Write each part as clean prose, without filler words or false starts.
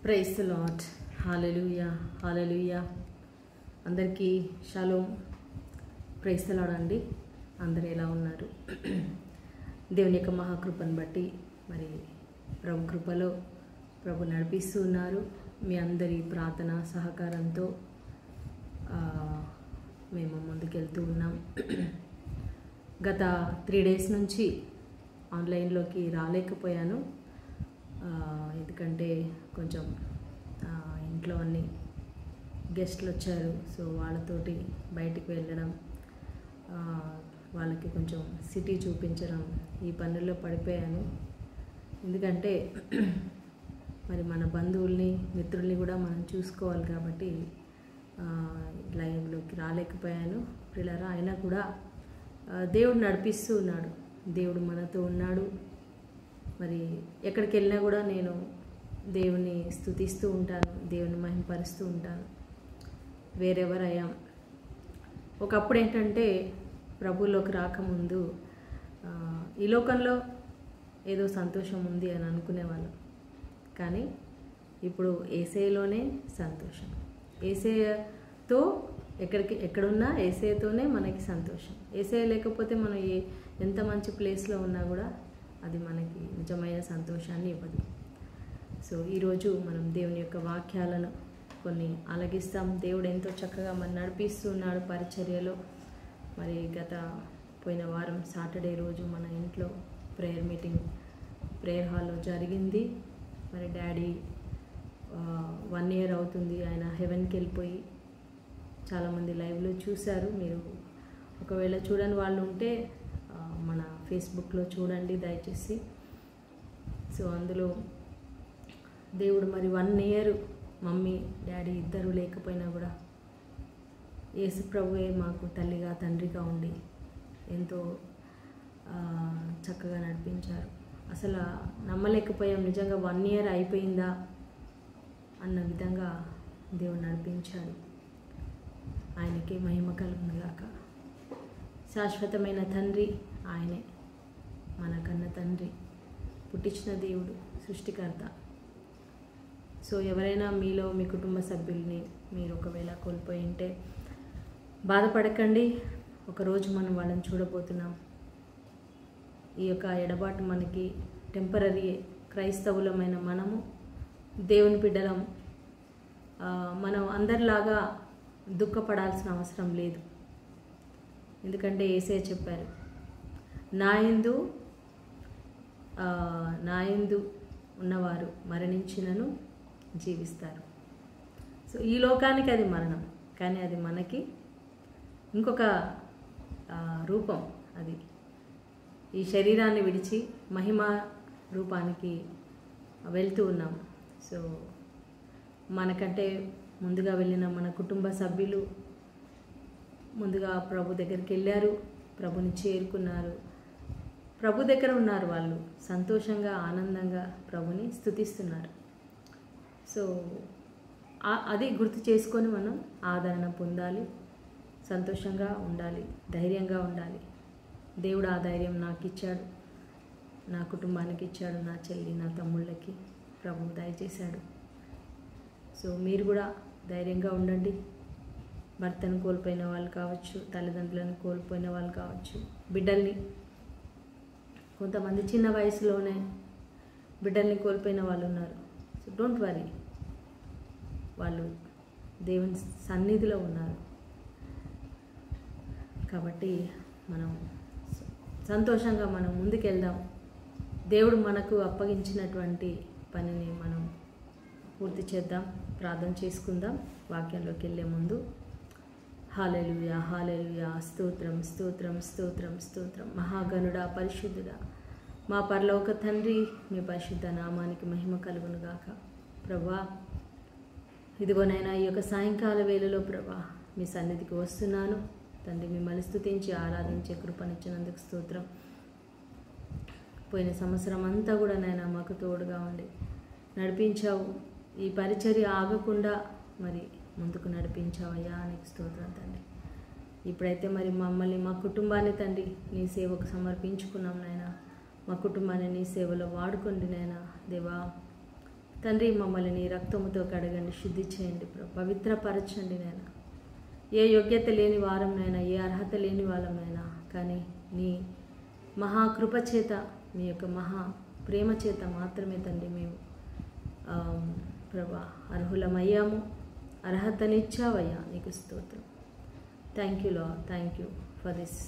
Praise the Lord. హల్లెలూయా హల్లెలూయా. అందరికీ షలోమ్. ప్రైజ్ ది లార్డ్ అండి. అందరూ ఎలా ఉన్నారు? దేవుని యొక్క మహాకృపను బట్టి మరి ప్రభు కృపలో ప్రభు నడిపిస్తూ ఉన్నారు. మీ అందరి ప్రార్థన సహకారంతో మేము ముందుకెళ్తూ ఉన్నాం. గత 3 days నుంచి ఆన్లైన్లోకి రాలేకపోయాను. ఎందుకంటే కొంచెం ఇంట్లో అన్ని గెస్ట్లు వచ్చారు. సో వాళ్ళతోటి బయటికి వెళ్ళడం, వాళ్ళకి కొంచెం సిటీ చూపించడం, ఈ పనుల్లో పడిపోయాను. ఎందుకంటే మరి మన బంధువుల్ని మిత్రుల్ని కూడా మనం చూసుకోవాలి కాబట్టి లైవ్లోకి రాలేకపోయాను. పిల్లరా అయినా కూడా దేవుడు నడిపిస్తూ ఉన్నాడు. దేవుడు మనతో ఉన్నాడు. మరి ఎక్కడికి వెళ్ళినా కూడా నేను దేవుని స్తుతిస్తూ ఉంటాను, దేవుని మహిమపరుస్తూ ఉంటాను. వేరెవర్ అయ్యాం. ఒకప్పుడు ఏంటంటే ప్రభువులోకి రాకముందు ఈ లోకంలో ఏదో సంతోషం ఉంది అని అనుకునేవాళ్ళం. కానీ ఇప్పుడు యేసయ్యలోనే సంతోషం. యేసయ్యతో ఎక్కడున్నా యేసయ్యతోనే మనకి సంతోషం. యేసయ్య లేకపోతే మనం ఎంత మంచి ప్లేస్లో ఉన్నా కూడా అది మనకి నిజమైన సంతోషాన్ని ఇవ్వదు. సో ఈరోజు మనం దేవుని యొక్క వాక్యాలను కొన్ని ఆలగిస్తాం. దేవుడు ఎంతో చక్కగా మనం నడిపిస్తూ ఉన్నాడు పరిచర్యలో. మరి పోయిన వారం సాటర్డే రోజు మన ఇంట్లో ప్రేయర్ మీటింగ్ ప్రేయర్ హాల్లో జరిగింది. మరి డాడీ 1 year అవుతుంది ఆయన హెవెన్కి వెళ్ళిపోయి. చాలామంది లైవ్లో చూశారు. మీరు ఒకవేళ చూడని వాళ్ళు ఉంటే మన ఫేస్బుక్లో చూడండి దయచేసి. సో అందులో దేవుడు మరి 1 year మమ్మీ డాడీ ఇద్దరు లేకపోయినా కూడా యేసు ప్రభువే మాకు తల్లిగా తండ్రిగా ఉండి ఎంతో చక్కగా నడిపించారు. అసలు నమ్మలేకపోయాం, నిజంగా 1 year అయిపోయిందా అన్న విధంగా దేవుడు నడిపించాడు. ఆయనకే మహిమ కలుగునుగాక. శాశ్వతమైన తండ్రి ఆయనే, మనకన్న తండ్రి, పుట్టించిన దేవుడు, సృష్టికర్త. సో ఎవరైనా మీలో మీ కుటుంబ సభ్యుల్ని మీరు ఒకవేళ కోల్పోయి ఉంటే బాధపడకండి. ఒకరోజు మనం వాళ్ళని చూడబోతున్నాం. ఈ యొక్క ఎడబాటు మనకి టెంపరీ. క్రైస్తవులమైన మనము దేవుని బిడ్డలం. మనం అందరిలాగా దుఃఖపడాల్సిన అవసరం లేదు. ఎందుకంటే యేసయ్య చెప్పారు, నా యందు ఉన్నవారు మరణించినను జీవిస్తారు. సో ఈ లోకానికి అది మరణం, కానీ అది మనకి ఇంకొక రూపం. అది ఈ శరీరాన్ని విడిచి మహిమ రూపానికి వెళ్తూ ఉన్నాం. సో మనకంటే ముందుగా వెళ్ళిన మన కుటుంబ సభ్యులు ముందుగా ప్రభు దగ్గరికి వెళ్ళారు, ప్రభుని చేరుకున్నారు, ప్రభు దగ్గర ఉన్నారు. వాళ్ళు సంతోషంగా ఆనందంగా ప్రభుని స్తుతిస్తున్నారు. సో అది గుర్తు చేసుకొని మనం ఆదరణ పొందాలి, సంతోషంగా ఉండాలి, ధైర్యంగా ఉండాలి. దేవుడు ఆ ధైర్యం నాకు ఇచ్చాడు, నా కుటుంబానికి ఇచ్చాడు, నా చెల్లి నా తమ్ముళ్ళకి ప్రభు దయచేశాడు. సో మీరు కూడా ధైర్యంగా ఉండండి. భర్తను కోల్పోయిన వాళ్ళు కావచ్చు, తల్లిదండ్రులను కోల్పోయిన వాళ్ళు కావచ్చు, బిడ్డల్ని, కొంతమంది చిన్న వయసులోనే బిడ్డల్ని కోల్పోయిన వాళ్ళు ఉన్నారు. సో డోంట్ వరీ, వాళ్ళు దేవుని సన్నిధిలో ఉన్నారు. కాబట్టి మనం సంతోషంగా మనం ముందుకెళ్దాం. దేవుడు మనకు అప్పగించినటువంటి పనిని మనం పూర్తి చేద్దాం. ప్రార్థన చేసుకుందాం వాక్యంలోకి వెళ్ళే ముందు. హల్లెలూయా హల్లెలూయా. స్తోత్రం స్తోత్రం స్తోత్రం స్తోత్రం. మహాగణుడా, పరిశుద్ధుడా, మా పరలోక తండ్రి, మీ పరిశుద్ధ నామానికి మహిమ కలుగునుగాక. ప్రభా, ఇదిగోనైనా ఈ యొక్క సాయంకాల వేళలో ప్రభా మీ సన్నిధికి వస్తున్నాను తండ్రి. మిమ్మల్ని స్తుతించి ఆరాధించే కృపనిచ్చినందుకు స్తోత్రం. పోయిన సంవత్సరం అంతా కూడా నాయన మాకు తోడుగా ఉండి నడిపించావు. ఈ పరిచర్య ఆగకుండా మరి ముందుకు నడిపించావయ్యా, నీకు స్తోత్రం తండ్రి. ఇప్పుడైతే మరి మమ్మల్ని, మా కుటుంబాన్ని తండ్రి నీ సేవకు సమర్పించుకున్నాం నాయన. మా కుటుంబాన్ని నీ సేవలో వాడుకోండి నాయన. దేవా, తండ్రి మమ్మల్ని నీ రక్తముతో కడగండి, శుద్ధి చేయండి ప్రభు, పవిత్రపరచండి నాయన. ఏ యోగ్యత లేని వారంనైనా, ఏ అర్హత లేని వాళ్ళమైనా, కానీ నీ మహాకృప చేత, మీ యొక్క మహా ప్రేమ చేత మాత్రమే తండ్రి మేము ప్రభా అర్హులమయ్యాము. అర్హతనిచ్చావయ్యా, నీకు స్తోత్రం. Thank you Lord, thank you for this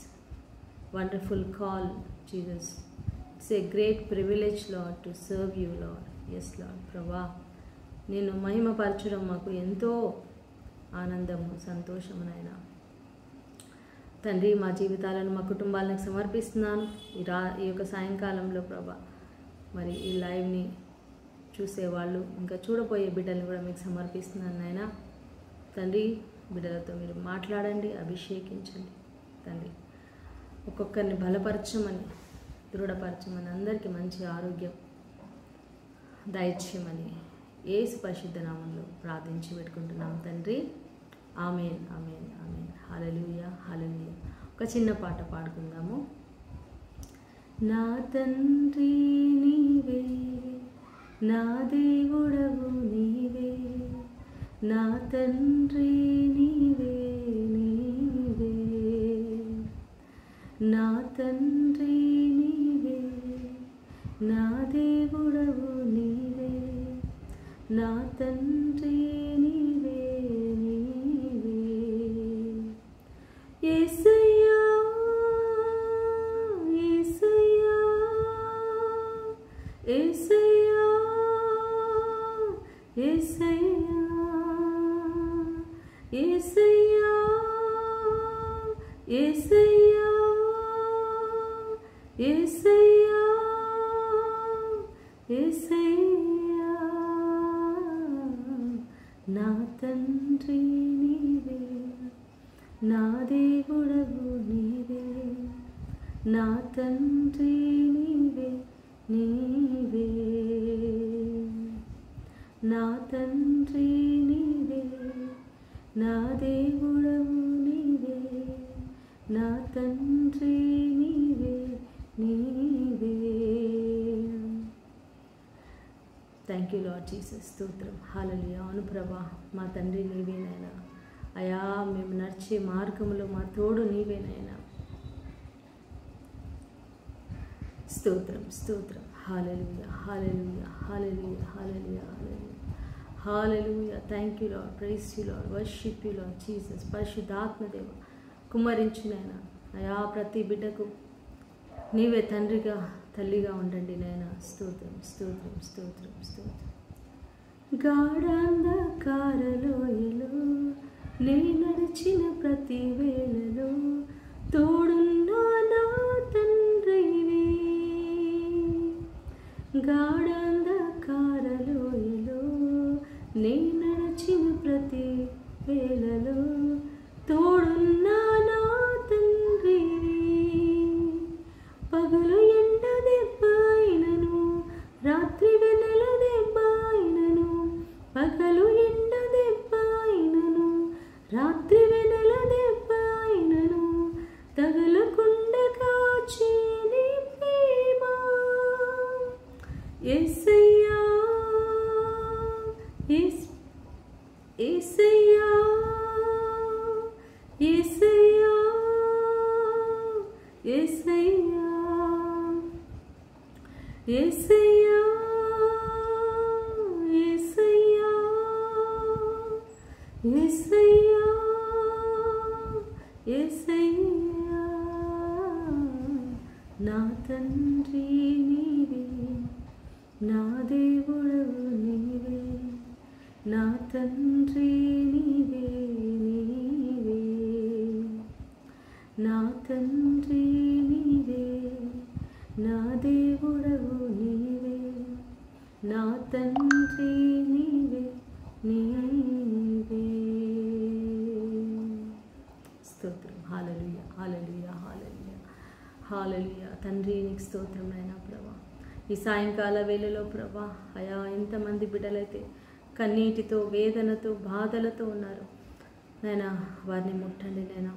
wonderful call Jesus. It's a great privilege Lord to serve you Lord. Yes Lord ప్రభా, నేను మహిమపరచడం మాకు ఎంతో ఆనందము, సంతోషము నాయన. తండ్రి, మా జీవితాలను, మా కుటుంబాలను సమర్పిస్తున్నాను. ఈ యొక్క సాయంకాలంలో ప్రభా, మరి ఈ లైవ్ని చూసేవాళ్ళు, ఇంకా చూడబోయే బిడ్డల్ని కూడా మీకు సమర్పిస్తున్నాను నాయన. తండ్రి, బిడ్డలతో మీరు మాట్లాడండి, అభిషేకించండి తండ్రి. ఒక్కొక్కరిని బలపరచమని, దృఢపరచమని, అందరికీ మంచి ఆరోగ్యం దయచేయమని యేసు పరిశుద్ధ నామంలో ప్రార్థించి పెట్టుకుంటున్నాం తండ్రి. ఆమేన్, ఆమేన్, ఆమేన్. హల్లెలూయా, హల్లెలూయా. ఒక చిన్న పాట పాడుకుందాము. నా తండ్రి నీవే, నా దేవుడవు నీవే, నా తండ్రి నీవే, నీవే, నా తండ్రి నీవే, నా దేవుడవు నీవే, నా తండ్రి నీవే, నీవే. యేసయ్యా, యేసయ్యా, యేసయ్యా, యేసయ్యా, యేసయ్యా, యేసయ్యా, యేసయ్యా, యేసయ్యా, నా తండ్రి నీవే, నా దేవుడవు నీవే, నా తండ్రి నీవే, నీవే, నా తండ్రి నీవే, నా దేవుడవు నీవే, నా తండ్రి నీవే, నీవే. Thank you Lord Jesus. స్తోత్రం. హల్లెలూయా. అవును ప్రభా, మా తండ్రి నీవేనైనా. అయా, మేము నడిచే మార్గంలో మా తోడు నీవేనైనా. స్తోత్రం, స్తోత్రం. హల్లెలూయా, హల్లెలూయా, హల్లెలూయా, హల్లెలూయా, హల్లెలూయా, హల్లెలూయా. Thank you Lord, praise you Lord, worship you Lord Jesus. పరిశుద్ధాత్మదేవ కుమ్మరించునైనా అయా, ప్రతి బిడ్డకు నీవే తండ్రిగా, తల్లిగా ఉండండి నాయన. స్తోత్రం, స్తోత్రం, స్తోత్రం, స్తోత్రం. గాఢాంధకారలోయలో నే నడిచిన ప్రతి వేళలో తోడున్నా నా తండ్రివే. గాఢాంధకారలోయలో నే నడిచిన ప్రతి వేళలో తోడున్నా నా తండ్రివే. పగలు ఎండ దెబ్బైనను, రాత్రి వెన్నెల దెబ్బైనను, పగలు ఎండ దెబ్బైనను, రాత్రి వెన్నెల దెబ్బైనను, తగలకుండా కాచే నీ ప్రేమ. యేసయ్యా, యేసయ్యా, యేసయ్యా, యేసయ్యా, యేసయ్యా, యేసయ్యా, యేసయ్యా, యేసయ్యా, నా తండ్రి నీవే, నా దేవుడవు నీవే, నా తండ్రి నీవే, నీవే, నా తండ్రి నీవే, నా దేవుడవు నీవే, నా తండ్రి నీవే, నీవే. స్తోత్రం. హల్లెలూయా, హల్లెలూయా, హల్లెలూయా, హల్లెలూయా. తండ్రి నీకు స్తోత్రం నాయనా ప్రభా. ఈ సాయంకాల వేళలో ప్రభా అయా, ఎంతమంది బిడ్డలైతే కన్నీటితో, వేదనతో, బాధలతో ఉన్నారు నాయనా, వారిని ముట్టండి నాయనా,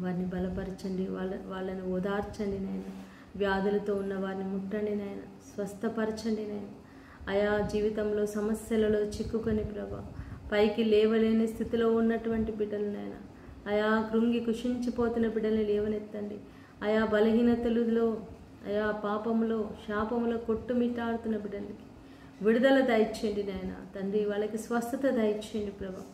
వారిని బలపరచండి, వాళ్ళని ఓదార్చండి నాయన. వ్యాధులతో ఉన్న వారిని ముట్టండి నాయన, స్వస్థపరచండి నాయన. ఆయా జీవితంలో సమస్యలలో చిక్కుకొని ప్రభా పైకి లేవలేని స్థితిలో ఉన్నటువంటి బిడ్డలనైనా, ఆయా కృంగి కుషించిపోతున్న బిడ్డల్ని లేవనెత్తండి. ఆయా బలహీనతలలో, ఆయా పాపములో, శాపములో కొట్టుమిట్టాడుతున్న బిడ్డలకి విడుదల దయచేయండి నాయన తండ్రి. వాళ్ళకి స్వస్థత దయచేయండి ప్రభా.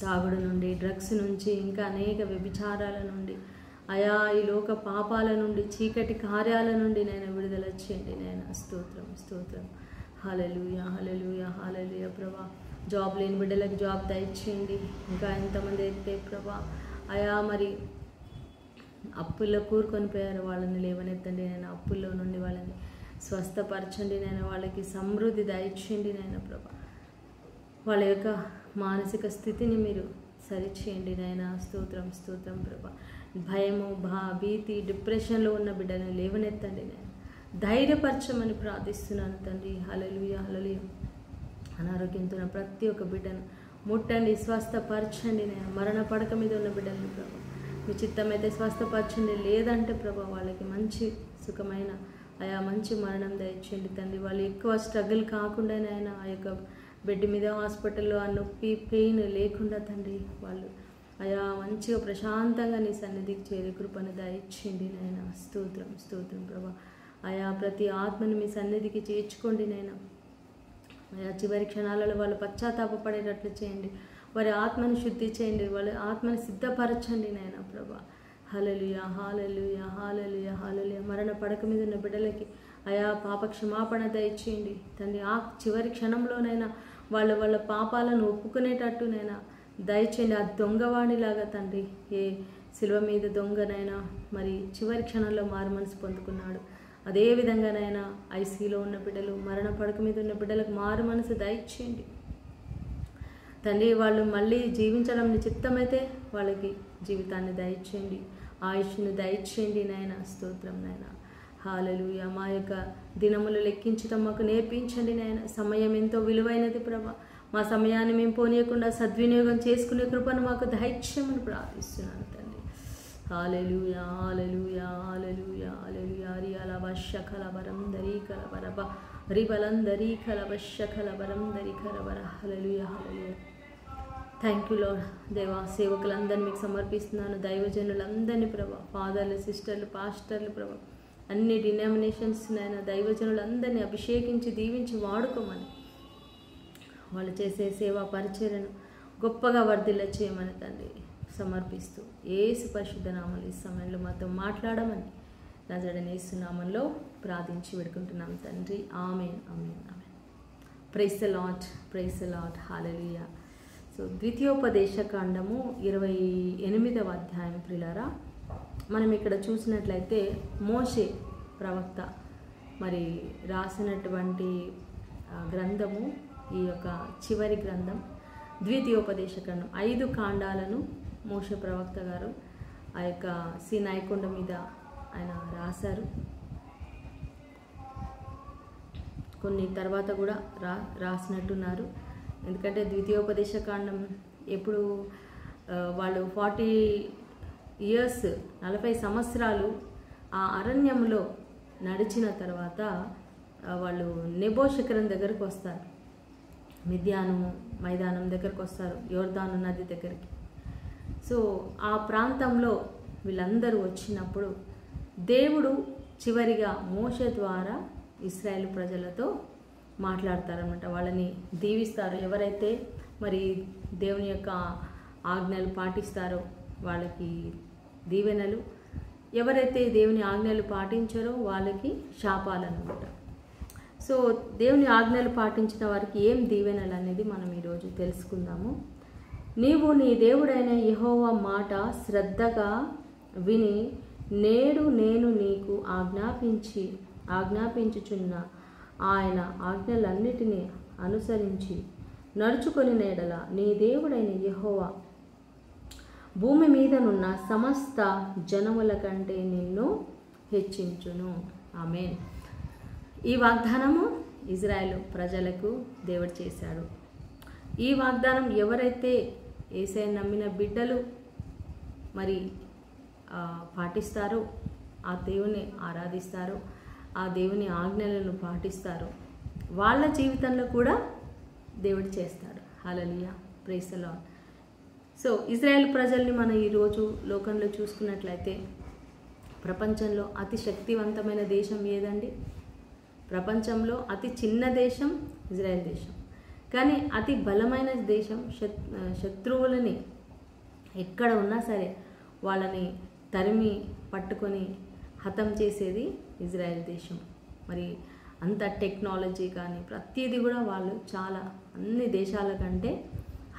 తాగుడు నుండి, డ్రగ్స్ నుంచి, ఇంకా అనేక వ్యభిచారాల నుండి, ఆయా ఈ లోక పాపాల నుండి, చీకటి కార్యాల నుండి నేను విడుదల చేయండి నాయన. స్తోత్రం స్తోత్రం. హల్లెలూయా హల్లెలూయా హల్లెలూయా ప్రభా. జాబ్ లేని బిడ్డలకు జాబ్ దయచేయండి. ఇంకా ఎంతమంది అయితే ప్రభా ఆయా మరి అప్పుల్లో కూరుకొని పోయారు వాళ్ళని లేవనెత్తండి నేను. అప్పుల్లో నుండి వాళ్ళని స్వస్థపరచండి నేను. వాళ్ళకి సమృద్ధి దయచేయండి నాయన ప్రభా. వాళ్ళ యొక్క మానసిక స్థితిని మీరు సరిచేయండి నాయన. స్తోత్రం స్తోత్రం ప్రభా. భయము, భీతి, డిప్రెషన్లో ఉన్న బిడ్డలను లేవనెత్తండి నేను. ధైర్యపరచమని ప్రార్థిస్తున్నాను తండ్రి. హల్లెలూయా హల్లెలూయా. అనారోగ్యంతో ఉన్న ప్రతి ఒక్క బిడ్డను ముట్టండి, స్వస్థపరచండి నేను. మరణ పడక మీద ఉన్న బిడ్డలను ప్రభా మీ చిత్తమైతే స్వస్థపరచండి. లేదంటే ప్రభా వాళ్ళకి మంచి సుఖమైన ఆయా మంచి మరణం దయచేయండి తండ్రి. వాళ్ళు ఎక్కువ స్ట్రగుల్ కాకుండా ఆయన ఆ యొక్క బెడ్ మీద హాస్పిటల్లో ఆ నొప్పి, పెయిన్ లేకుండా తండ్రి వాళ్ళు ఆయా మంచిగా ప్రశాంతంగా నీ సన్నిధికి చేరే కృపను దయచేయండి నాయన. స్తోత్రం స్తోత్రం ప్రభా. ఆయా ప్రతి ఆత్మని మీ సన్నిధికి చేర్చుకోండి నాయన. ఆయా చివరి క్షణాలలో వాళ్ళు పశ్చాత్తాపపడేటట్లు చేయండి. వారి ఆత్మను శుద్ధి చేయండి, వాళ్ళ ఆత్మను సిద్ధపరచండి నాయన ప్రభా. హల్లెలూయా హల్లెలూయా హల్లెలూయా హల్లెలూయా. మరణ పడక మీద ఉన్న బిడ్డలకి ఆయా పాప క్షమాపణ దయచేయండి తండ్రి. ఆ చివరి క్షణంలోనైనా వాళ్ళ పాపాలను ఒప్పుకునేటట్టునైనా దయచేయండి. ఆ దొంగవాణిలాగా తండ్రి, ఏ శిలువ మీద దొంగనైనా మరి చివరి క్షణంలో మారు మనసు పొందుకున్నాడు, అదేవిధంగానైనా ఐసీలో ఉన్న బిడ్డలు, మరణ పడక మీద ఉన్న బిడ్డలకు మారు మనసు దయచేయండి తండ్రి. వాళ్ళు మళ్ళీ జీవించడం చిత్తమైతే వాళ్ళకి జీవితాన్ని దయచేయండి, ఆయుష్ను దయచేయండి నాయన. స్తోత్రం నాయన. హల్లెలూయా. మా యొక్క దినములు లెక్కించడం మాకు నేర్పించండి నాయన. సమయం ఎంతో విలువైనది ప్రభా. మా సమయాన్ని మేము పోనీయకుండా సద్వినియోగం చేసుకునే కృపను మాకు దయచేయమని ప్రార్థిస్తున్నాను తండ్రి. హల్లెలూయా హల్లెలూయా హల్లెలూయా హల్లెలూయా. రియాల వశకల వరం దరి కలవరబ రిబలందరి కలవశ కలవరం దరి కలవర. హల్లెలూయా హల్లెలూయా. Thank you Lord. దేవా సేవకులందరినీ మీకు సమర్పిస్తున్నాను. దైవజనులందరినీ ప్రభా, ఫాదర్లు, సిస్టర్లు, పాస్టర్లు ప్రభా, అన్ని డినామినేషన్స్ నైనా దైవజనులందరినీ అభిషేకించి దీవించి వాడుకోమని, వాళ్ళు చేసే సేవా పరిచర్యను గొప్పగా వర్ధిల్ల చేయమని తండ్రి సమర్పిస్తూ యేసు పరిశుద్ధ నామములో ఈ సమయంలో మాతో మాట్లాడమని నజరేయుడైన యేసు నామములో ప్రార్థించి వేడుకుంటున్నాం తండ్రి. ఆమేన్ ఆమేన్ ఆమేన్. Praise the Lord, praise the Lord. హల్లెలూయా. సో ద్వితీయోపదేశకాండము 28వ అధ్యాయం ప్రియులారా, మనం ఇక్కడ చూసినట్లయితే మోషే ప్రవక్త మరి రాసినటువంటి గ్రంథము, ఈ యొక్క చివరి గ్రంథం ద్వితీయోపదేశకాండం. 5 కాండాలను మోషే ప్రవక్త గారు ఆ యొక్క సీనాయి కొండ మీద ఆయన రాశారు. కొన్ని తర్వాత కూడా రాసినట్టున్నారు. ఎందుకంటే ద్వితీయోపదేశకాండం ఎప్పుడు వాళ్ళు 40 ఇయర్స్ 40 సంవత్సరాలు ఆ అరణ్యంలో నడిచిన తర్వాత వాళ్ళు నెబో శిఖరం దగ్గరకు వస్తారు. మిద్యాను మైదానం దగ్గరకు వస్తారు, యోర్దాను నది దగ్గరికి. సో ఆ ప్రాంతంలో వీళ్ళందరూ వచ్చినప్పుడు దేవుడు చివరిగా మోషే ద్వారా ఇశ్రాయేలు ప్రజలతో మాట్లాడతారనమాట. వాళ్ళని దీవిస్తారు. ఎవరైతే మరి దేవుని యొక్క ఆజ్ఞలు పాటిస్తారో వాళ్ళకి దీవెనలు, ఎవరైతే దేవుని ఆజ్ఞలు పాటించారో వాళ్ళకి శాపాలన్నమాట. సో దేవుని ఆజ్ఞలు పాటించిన వారికి ఏం దీవెనలు అనేది మనం ఈరోజు తెలుసుకుందాము. నీవు నీ దేవుడైన యెహోవా మాట శ్రద్ధగా విని నేడు నేను నీకు ఆజ్ఞాపించుచున్న ఆయన ఆజ్ఞలన్నిటినీ అనుసరించి నడుచుకొని నేడల నీ దేవుడైన యెహోవా భూమి మీదనున్న సమస్త జనముల కంటే నిన్ను హెచ్చించును. ఆమేన్. ఈ వాగ్దానము ఇజ్రాయేలు ప్రజలకు దేవుడు చేశాడు. ఈ వాగ్దానం ఎవరైతే యేసయ్యను నమ్మిన బిడ్డలు మరి పాటిస్తారో, ఆ దేవుని ఆరాధిస్తారో, ఆ దేవుని ఆజ్ఞలను పాటిస్తారో, వాళ్ళ జీవితంలో కూడా దేవుడు చేస్తాడు. హల్లెలూయా, praise the Lord. So Israel ప్రజల్ని మనం ఈరోజు లోకంలో చూసుకున్నట్లయితే ప్రపంచంలో అతి శక్తివంతమైన దేశం ఏదండి? ప్రపంచంలో అతి చిన్న దేశం ఇజ్రాయెల్ దేశం. కానీ అతి బలమైన దేశం, శత్రువులని ఎక్కడ ఉన్నా సరే వాళ్ళని తరిమి పట్టుకొని హతం చేసేది ఇజ్రాయెల్ దేశం. మరి అంత టెక్నాలజీ కానీ ప్రతిదీ కూడా వాళ్ళు చాలా అన్ని దేశాల కంటే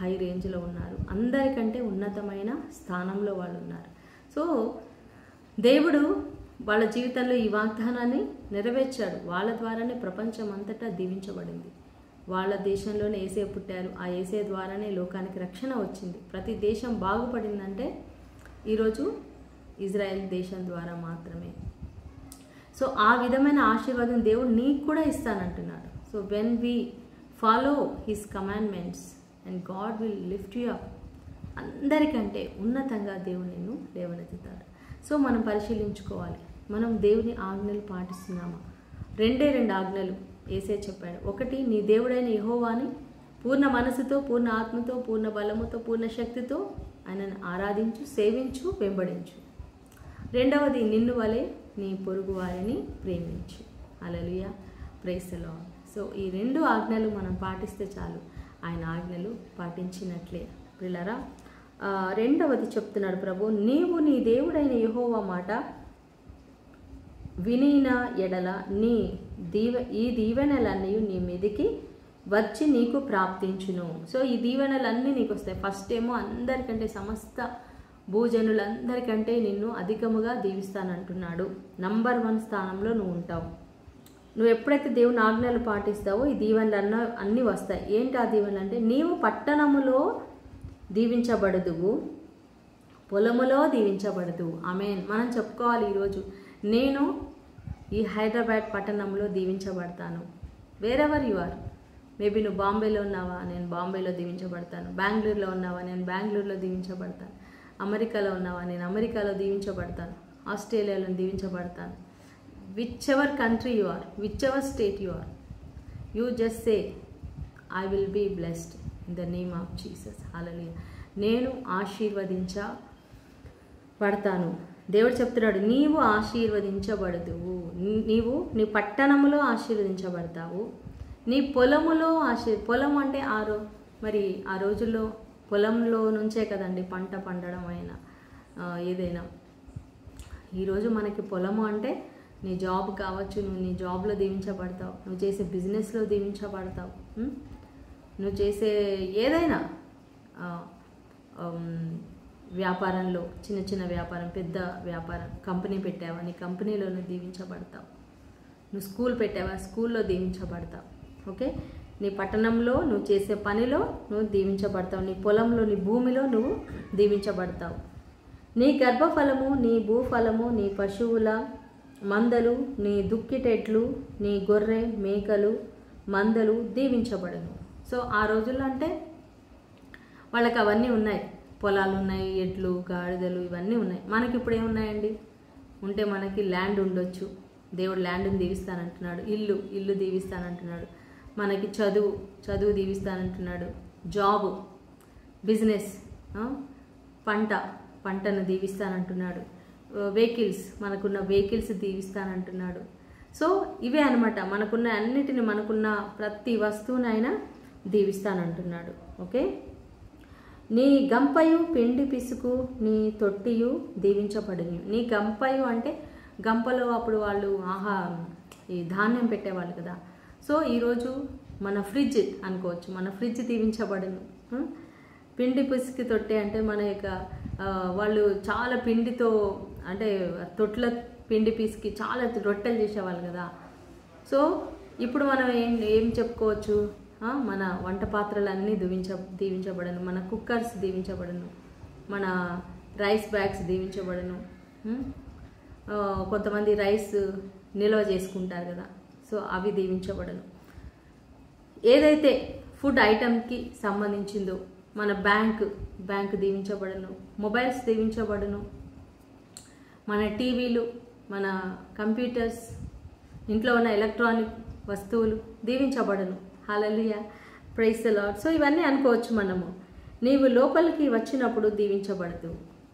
హై రేంజ్లో ఉన్నారు. అందరికంటే ఉన్నతమైన స్థానంలో వాళ్ళు ఉన్నారు. సో దేవుడు వాళ్ళ జీవితంలో ఈ వాగ్దానాన్ని నెరవేర్చాడు. వాళ్ళ ద్వారానే ప్రపంచం అంతటా దీవించబడింది. వాళ్ళ దేశంలోనే యేసే పుట్టారు. ఆ యేసే ద్వారానే లోకానికి రక్షణ వచ్చింది. ప్రతి దేశం బాగుపడిందంటే ఈరోజు ఇజ్రాయెల్ దేశం ద్వారా మాత్రమే. సో ఆ విధమైన ఆశీర్వాదం దేవుడు నీకు కూడా ఇస్తానంటున్నాడు. So when we follow his commandments and God will lift you up. అందరికంటే ఉన్నతంగా దేవుడు నిన్ను లేవనెత్తుతాడు. సో మనం పరిశీలించుకోవాలి, మనం దేవుని ఆజ్ఞలు పాటిస్తున్నామా? 2 ఆజ్ఞలు యేసే చెప్పాడు. ఒకటి, నీ దేవుడైన యెహోవాని పూర్ణ మనసుతో, పూర్ణ ఆత్మతో, పూర్ణ బలముతో, పూర్ణ శక్తితో ఆయనను ఆరాధించు, సేవించు, వెంబడించు. రెండవది, నిన్ను వలె నీ పొరుగు వారిని ప్రేమించు. హల్లెలూయా, ప్రైజ్ ది లార్డ్. సో ఈ 2 ఆజ్ఞలు మనం పాటిస్తే చాలు, ఆయన ఆజ్ఞలు పాటించినట్లే. ప్రియులారా, రెండవది చెప్తున్నాడు ప్రభు, నీవు నీ దేవుడైన యెహోవా మాట వినిన ఎడల ఈ దీవెనలన్నీ నీ మీదికి వచ్చి నీకు ప్రాప్తించును. సో ఈ దీవెనలన్నీ నీకు వస్తాయి. ఫస్ట్ ఏమో అందరికంటే, సమస్త భూజనులందరికంటే నిన్ను అధికముగా దీవిస్తానంటున్నాడు. నంబర్ 1 స్థానంలో నువ్వు ఉంటావు. నువ్వు ఎప్పుడైతే దేవుని ఆజ్ఞలు పాటిస్తావో ఈ దీవెనలు అన్నీ వస్తాయి. ఏంటి ఆ దీవెనలు అంటే, నీవు పట్టణములో దీవించబడదువు, పొలములో దీవించబడదు. ఆమేన్. మనం చెప్పుకోవాలి ఈరోజు, నేను ఈ హైదరాబాద్ పట్టణంలో దీవించబడతాను. వేరెవర్ యు ఆర్, మేబీ నువ్వు బాంబేలో ఉన్నావా, నేను బాంబేలో దీవించబడతాను. బెంగళూరులో ఉన్నావా, నేను బెంగళూరులో దీవించబడతాను. అమెరికాలో ఉన్నావా, నేను అమెరికాలో దీవించబడతాను. ఆస్ట్రేలియాలో దీవించబడతాను. Whichever country you are, whichever state you are, you just say I will be blessed in the name of Jesus. హల్లెలూయా. నేను ఆశీర్వదించబడతాను. దేవుడు చెప్తున్నాడు, నీవు ఆశీర్వదించబడదువు. నీవు నీ పట్టణములో ఆశీర్వదించబడతావు, నీ పొలములో పొలం అంటే మరి ఆ రోజుల్లో పొలంలో నుంచే కదండి పంట పండడం అయినా ఏదైనా. ఈరోజు మనకి పొలము అంటే నీ జాబ్ కావచ్చు, నువ్వు నీ జాబ్లో దీవించబడతావు, నువ్వు చేసే బిజినెస్లో దీవించబడతావు, నువ్వు చేసే ఏదైనా వ్యాపారంలో, చిన్న చిన్న వ్యాపారం, పెద్ద వ్యాపారం, కంపెనీ పెట్టావా, నీ కంపెనీలో నువ్వు దీవించబడతావు. నువ్వు స్కూల్ పెట్టావా, స్కూల్లో దీవించబడతావు. ఓకే, నీ పట్టణంలో నువ్వు చేసే పనిలో నువ్వు దీవించబడతావు. నీ పొలంలో, నీ భూమిలో నువ్వు దీవించబడతావు. నీ గర్భఫలము, నీ భూఫలము, నీ పశువుల మందలు, నీ దుక్కిటెట్లు, నీ గొర్రె మేకలు మందలు దీవించబడను. సో ఆ రోజుల్లో అంటే వాళ్ళకి అవన్నీ ఉన్నాయి, పొలాలు ఉన్నాయి, ఎడ్లు గాడిదలు ఇవన్నీ ఉన్నాయి. మనకి ఇప్పుడు ఏమున్నాయండి? ఉంటే మనకి ల్యాండ్ ఉండొచ్చు, దేవుడు ల్యాండ్ని దీవిస్తానంటున్నాడు. ఇల్లు దీవిస్తానంటున్నాడు. మనకి చదువు దీవిస్తానంటున్నాడు. జాబు, బిజినెస్, పంటను దీవిస్తానంటున్నాడు. వెహికల్స్, మనకున్న వెహికల్స్ దీవిస్తానంటున్నాడు. సో ఇవే అనమాట, మనకున్న అన్నిటిని, మనకున్న ప్రతి వస్తువునైనా దీవిస్తానంటున్నాడు. ఓకే, నీ గంపయు పిండి పిసుకు నీ తొట్టియు దీవించబడును. నీ గంపయు అంటే గంపలో అప్పుడు వాళ్ళు ఈ ధాన్యం పెట్టేవాళ్ళు కదా. సో ఈరోజు మన ఫ్రిడ్జ్ అనుకోవచ్చు, మన ఫ్రిడ్జ్ దీవించబడును. పిండి పిసికి తొట్టె అంటే మన యొక్క వాళ్ళు చాలా పిండితో, అంటే తొట్ల పిండి పిసికి చాలా రొట్టెలు చేసేవాళ్ళు కదా. సో ఇప్పుడు మనం ఏం చెప్పుకోవచ్చు, మన వంట పాత్రలన్నీ దీవించబడను, మన కుక్కర్స్ దీవించబడను, మన రైస్ బ్యాగ్స్ దీవించబడను. కొంతమంది రైస్ నిల్వ చేసుకుంటారు కదా, సో అవి దీవించబడను. ఏదైతే ఫుడ్ ఐటమ్కి సంబంధించిందో మన బ్యాంక్ దీవించబడను, మొబైల్స్ దీవించబడను, మన టీవీలు, మన కంప్యూటర్స్, ఇంట్లో ఉన్న ఎలక్ట్రానిక్ వస్తువులు దీవించబడును. హల్లెలూయా, ప్రైజ్ ది లార్డ్. సో ఇవన్నీ అనుకోవచ్చు మనము. నీవు లోపలికి వచ్చినప్పుడు దీవించబడదు.